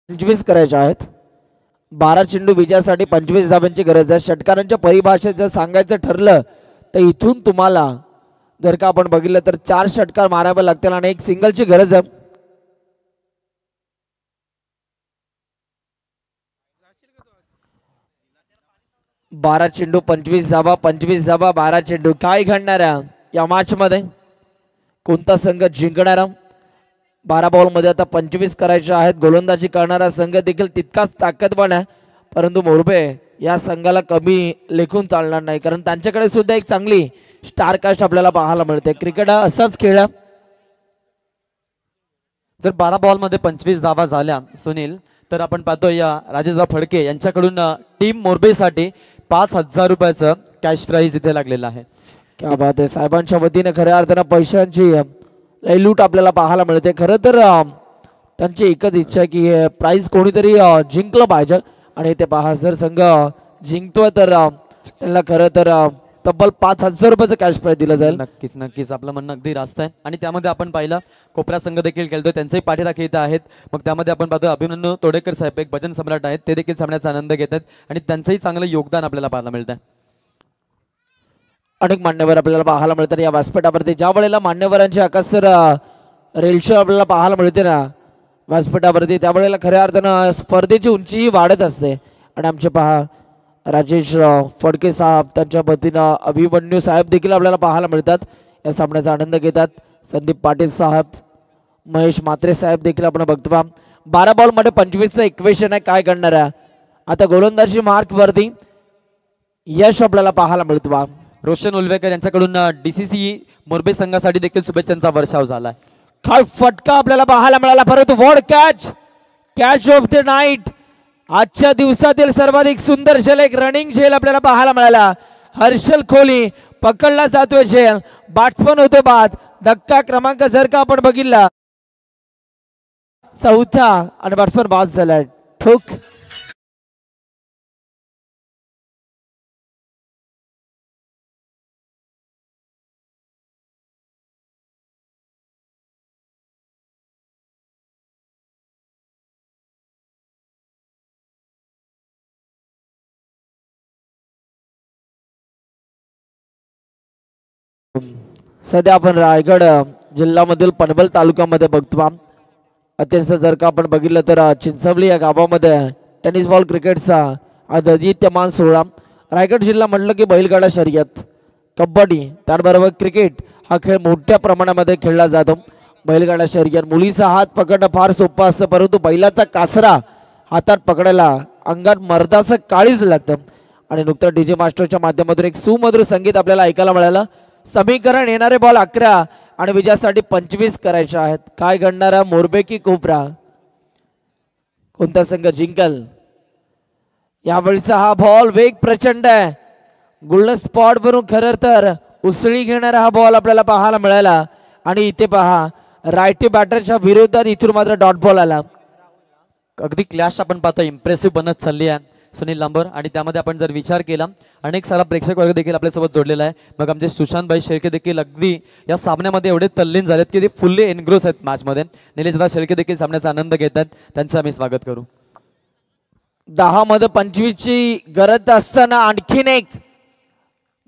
पंचवीस करायचे आहेत. 12 चेंडू विजयासाठी 25 धावांची गरज आहे. षटकारांच्या परिभाषेत जर सांगायचं ठरलं तर इथून तुम्हाला जर का आपण बघितलं तर 4 षटकार मारावे लागतील आणि 1 सिंगलची गरज आहे. बारा चेंडू 25 धावा, 25 धावा 12 चेंडू. काय घडणार आहे या मॅच मध्ये? कोणता संघ जिंकणार? 12 बॉलमध्ये आता 25 करायचे आहेत. गोलंदाजी करणारा संघ देखील तितकाच ताकदवान आहे, परंतु मोरबे या संघाला कमी लेखून चालणार नाही, कारण त्यांच्याकडे सुद्धा एक चांगली स्टारकास्ट आपल्याला पाहायला मिळते. क्रिकेट हा असाच खेळ आहे. जर 12 बॉलमध्ये 25 धावा झाल्या सुनील, तर आपण पाहतोय या राजेंद्र फडके यांच्याकडून टीम मोरबेसाठी 5,000 रुपयाचं कॅश प्राइज इथे लागलेलं आहे. क्या बात आहे. साहेबांच्या वतीने खऱ्या अर्थानं पैशांची लूट आपल्याला पाहायला मिळते. खरं तर त्यांची एकच इच्छा आहे की हे प्राइज कोणीतरी जिंकलं पाहिजे, आणि ते पहा जर संघ जिंकतोय तर त्यांना खरं तर तब्बल 5,000 रुपयाचं कॅश प्राइज दिलं जाईल. नक्कीच नक्कीच आपलं म्हणणं अगदी रास्त आहे. आणि त्यामध्ये आपण पाहिलं कोपरा संघ देखील खेळतोय, त्यांचेही पाठीराखे इथं आहेत. मग त्यामध्ये आपण पाहतोय अभिमन्यू तोडेकर साहेब एक भजन सम्राट आहेत, ते देखील सामन्याचा आनंद घेत आहेत आणि त्यांचंही चांगलं योगदान आपल्याला पाहायला मिळतं. अनेक मान्यवर आपल्याला पाहायला मिळतात या व्यासपीठावरती. ज्या वेळेला मान्यवरांची आकाशर रेलशो आपल्याला पाहायला मिळते ना व्यासपीठावरती, त्यावेळेला खऱ्या अर्थानं स्पर्धेची उंचीही वाढत असते. आणि आमचे पहा राजेश फडके साहेब, त्यांच्या वतीनं अभिमन्यू साहेब देखील आपल्याला पाहायला मिळतात, या सामन्याचा आनंद घेतात. संदीप पाटील साहेब, महेश म्हात्रे साहेब देखील आपण बघतो. 12 बॉलमध्ये 25चं इक्वेशन आहे. काय करणार आहे आता? गोलंदाजी मार्कवरती यश आपल्याला पाहायला मिळतो. रोशन उलवेकर यांच्याकडून DCC मोरबे संघासाठी देखील शुभेच्छांचा वर्षाव झालाय. काय फटका आपल्याला पाहायला मिळाला, परंतु ward catch of the night. आजच्या दिवसातील सर्वाधिक सुंदर झेल, एक रनिंग झेल आपल्याला पाहायला मिळाला. हर्षल कोहली पकडला जातोय झेल, बॅट्समन होतो बाद. धक्का क्रमांक जर का आपण बघितला 4था आणि बॅट्समन बाद झालाय. ठोक. सध्या आपण रायगड जिल्ह्यामधील पनवेल तालुक्यामध्ये बघतो. अत्यंत जर का आपण बघितलं तर चिंचवली या गावामध्ये टेनिस बॉल क्रिकेटचा दैदिप्यमान सोहळा. रायगड जिल्हा म्हटलं की बैलगाडा शर्यत, कबड्डी, त्याचबरोबर क्रिकेट हा खेळ मोठ्या प्रमाणामध्ये खेळला जातो. बैलगाडा शर्यत मुलीचा हात पकडणं फार सोपं असतं, परंतु बैलाचा कासरा हातात पकडायला अंगात मर्दाचं काळीज लागतं. आणि नुकतं डीजे मास्टरच्या माध्यमातून एक सुमधुर संगीत आपल्याला ऐकायला मिळालं. समीकरण येणारे बॉल 11 आणि विजयासाठी 25 करायचे आहेत. काय घडणार आहे? मोरबे की कोपरा? कोणता संघ जिंकल? यावेळीचा हा बॉल वेग प्रचंड आहे. गोल्डन स्पॉट वरून खरं तर उसळी घेणारा हा बॉल आपल्याला पाहायला मिळाला. आणि इथे पहा रायटी बॅटरच्या विरोधात इथून मात्र डॉट बॉल आला. अगदी क्लॅश आपण पाहतो, इम्प्रेसिव्ह बनत चालली आहे सुनील लांबर. आणि त्यामध्ये आपण जर विचार केला, अनेक सारा प्रेक्षक वर्ग देखील आपल्यासोबत जोडलेला आहे. मग आमचे सुशांत भाई शेळके देखील अगदी या सामन्यामध्ये एवढे तल्लीन झालेत की ते फुल्ली एनग्रोस आहेत मॅचमध्ये. निलेश दादा शेळके देखील सामन्याचा आनंद घेतात, त्यांचं आम्ही स्वागत करू. 10 मध्ये 25ची गरज असताना आणखीन एक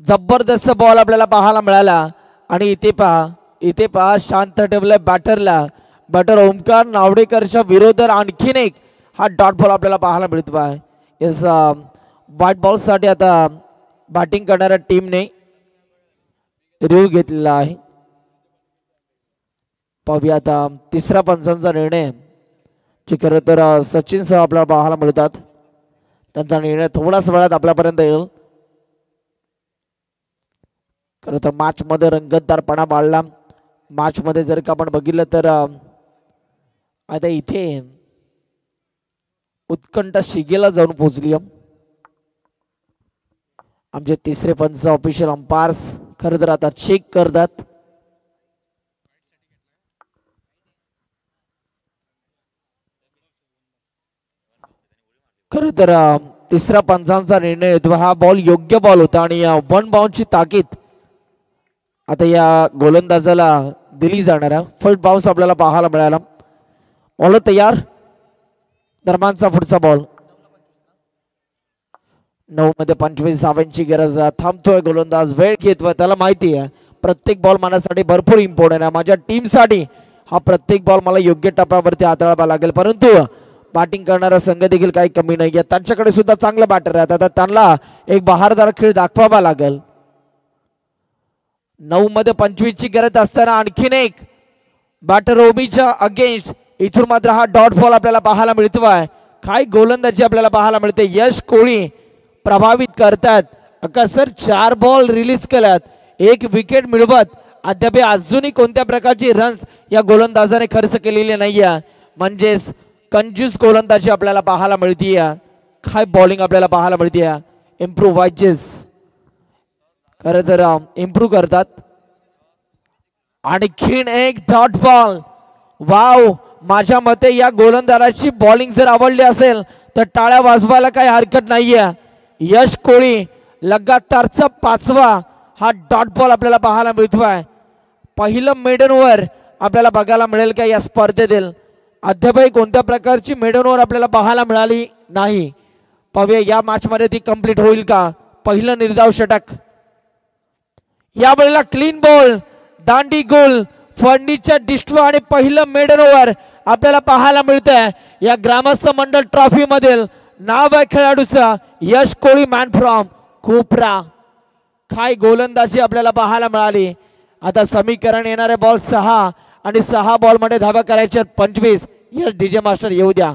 जबरदस्त बॉल आपल्याला पाहायला मिळाला. आणि इथे पहा शांत ठेवलं बॅटरला. बॅटर ओमकार नावडेकरच्या विरोधात आणखीन एक हा डॉट बॉल आपल्याला पाहायला मिळतो आहे. इस व्हाईट बॉलसाठी आता बॅटिंग करणाऱ्या टीमने रिव्ह्यू घेतलेला आहे. पाहूया आता तिसरा पंचांचा निर्णय, जे खरं तर सचिन सह आपल्याला पाहायला मिळतात. त्यांचा निर्णय थोड्याच वेळात आपल्यापर्यंत येईल. खरं तर मॅच मध्ये रंगतदारपणा वाढला. मॅच मध्ये जर का आपण बघितलं तर आता इथे उत्कंठ शिगेला जाऊन पोहोचली. आमचे तिसरे पंच ऑफिशियल अंपायर्स खरं तर आता चेक करतात. खरं तर तिसऱ्या पंचांचा निर्णय येतो. हा बॉल योग्य बॉल होता आणि वन बाउन्सची ताकीद आता या गोलंदाजाला दिली जाणार आहे. फर्स्ट बाउन्स आपल्याला पाहायला मिळाला. बॉल तयार. दरम्यानचा पुढचा बॉल. 9 मध्ये 25 धावांची गरज. थांबतोय गोलंदाज, वेळ घेतोय. त्याला माहिती आहे प्रत्येक बॉल माझ्यासाठी भरपूर इम्पॉर्टंट आहे. माझ्या टीमसाठी हा प्रत्येक बॉल मला योग्य टप्प्यावरती हाताळावा लागेल. परंतु बॅटिंग करणारा संघ देखील काही कमी नाही आहे. त्यांच्याकडे सुद्धा चांगलं बॅटर आहे. आता त्यांना एक बहारदार खेळ दाखवावा लागेल. 9 मध्ये 25 ची गरज असताना आणखीन एक बॅटर ओमीच्या अगेन्स्ट. इथून मात्र हा डॉट बॉल आपल्याला पाहायला मिळतोय. काय गोलंदाजी आपल्याला पाहायला मिळते. यश कोहली प्रभावित करतात. अकसर 4 बॉल रिलीज केल्यात, 1 विकेट मिळवत अद्याप अजूनही कोणत्या प्रकारची रन्स या गोलंदाजाने खर्च केलेली नाहीये. म्हणजेच कंजूस गोलंदाजी आपल्याला पाहायला मिळतीये. काय बॉलिंग आपल्याला पाहायला मिळतीये. इम्प्रोवाइजेस खरं तर इम्प्रूव्ह करतात. आणखीन एक डॉट बॉल. वाव, माझ्या मते या गोलंदाजाची बॉलिंग जर आवडली असेल तर टाळ्या वाजवायला काही हरकत नाहीये. यश कोहली लगातारचा 5वा हा डॉट बॉल आपल्याला पाहायला मिळतोय. पहिलं मेडन ओव्हर आपल्याला बघायला मिळेल का या स्पर्धेतील. अद्यापही कोणत्या प्रकारची मेडन ओव्हर आपल्याला पाहायला मिळाली नाही. पाहूया या मॅच मध्ये ती कंप्लीट होईल का. पहिलं निर्धाव षटक. यावेळेला क्लीन बॉल, दांडी गोल, फडणीच्या डिस्ट्रो आणि पहिलं मेडन ओव्हर आपल्याला पाहायला मिळतंय या ग्रामस्थ मंडळ ट्रॉफी मधील. नाव आहे खेळाडूचं यश कोहली, मॅन फ्रॉम कोपरा. काय गोलंदाजी आपल्याला पाहायला मिळाली. आता समीकरण येणारे बॉल 6 आणि 6 बॉल मध्ये धावा करायच्या 25. यस डीजे मास्टर येऊ द्या.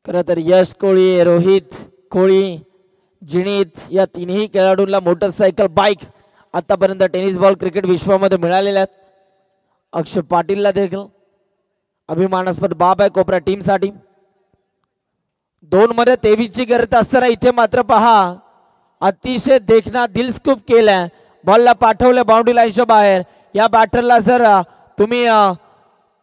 खरं तर यश कोळी, रोहित कोळी, जिणीत या तिन्ही खेळाडूंना मोटरसायकल, बाईक आतापर्यंत टेनिस बॉल क्रिकेट विश्वामध्ये मिळालेल्या आहेत. अक्षय पाटीलला देखील अभिमानास्पद बाब आहे कोपरा टीम साठी. 2 मध्ये 23 ची गरज असताना इथे मात्र पहा अतिशय देखना दिल स्कूप केलाय. बॉलला पाठवलं बाउंड्री लाईनच्या बाहेर. या बॅटरला जर तुम्ही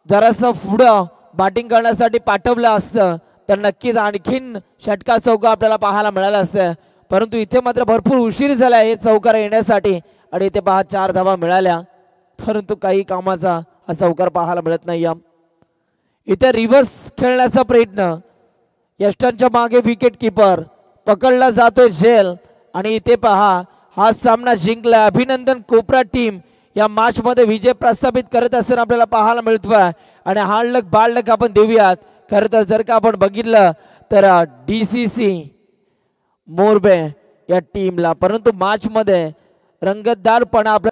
जरासं पुढं बॅटिंग करण्यासाठी पाठवलं असतं तर नक्कीच आणखीन षटकार चौकार आपल्याला पाहायला मिळालं असतं. परंतु इथे मात्र भरपूर उशीर झाला हे चौकार येण्यासाठी आणि इथे पहा 4 धावा मिळाल्या परंतु काही कामाचा हा चौकार पाहायला मिळत नाही. इथे रिव्हर्स खेळण्याचा प्रयत्न, यष्टांच्या मागे विकेट किपर पकडला जातोय झेल आणि इथे पहा हा सामना जिंकला. अभिनंदन कोपरा टीम या मॅच मध्ये विजय प्रस्थापित करत असताना आपल्याला पाहायला मिळतोय. आणि हार्ड लक बाड लक आपण देऊयात. खरं तर जर का आपण बघितलं तर DCC मोरबे या टीमला, परंतु मॅच मध्ये रंगतदारपणा आपल्या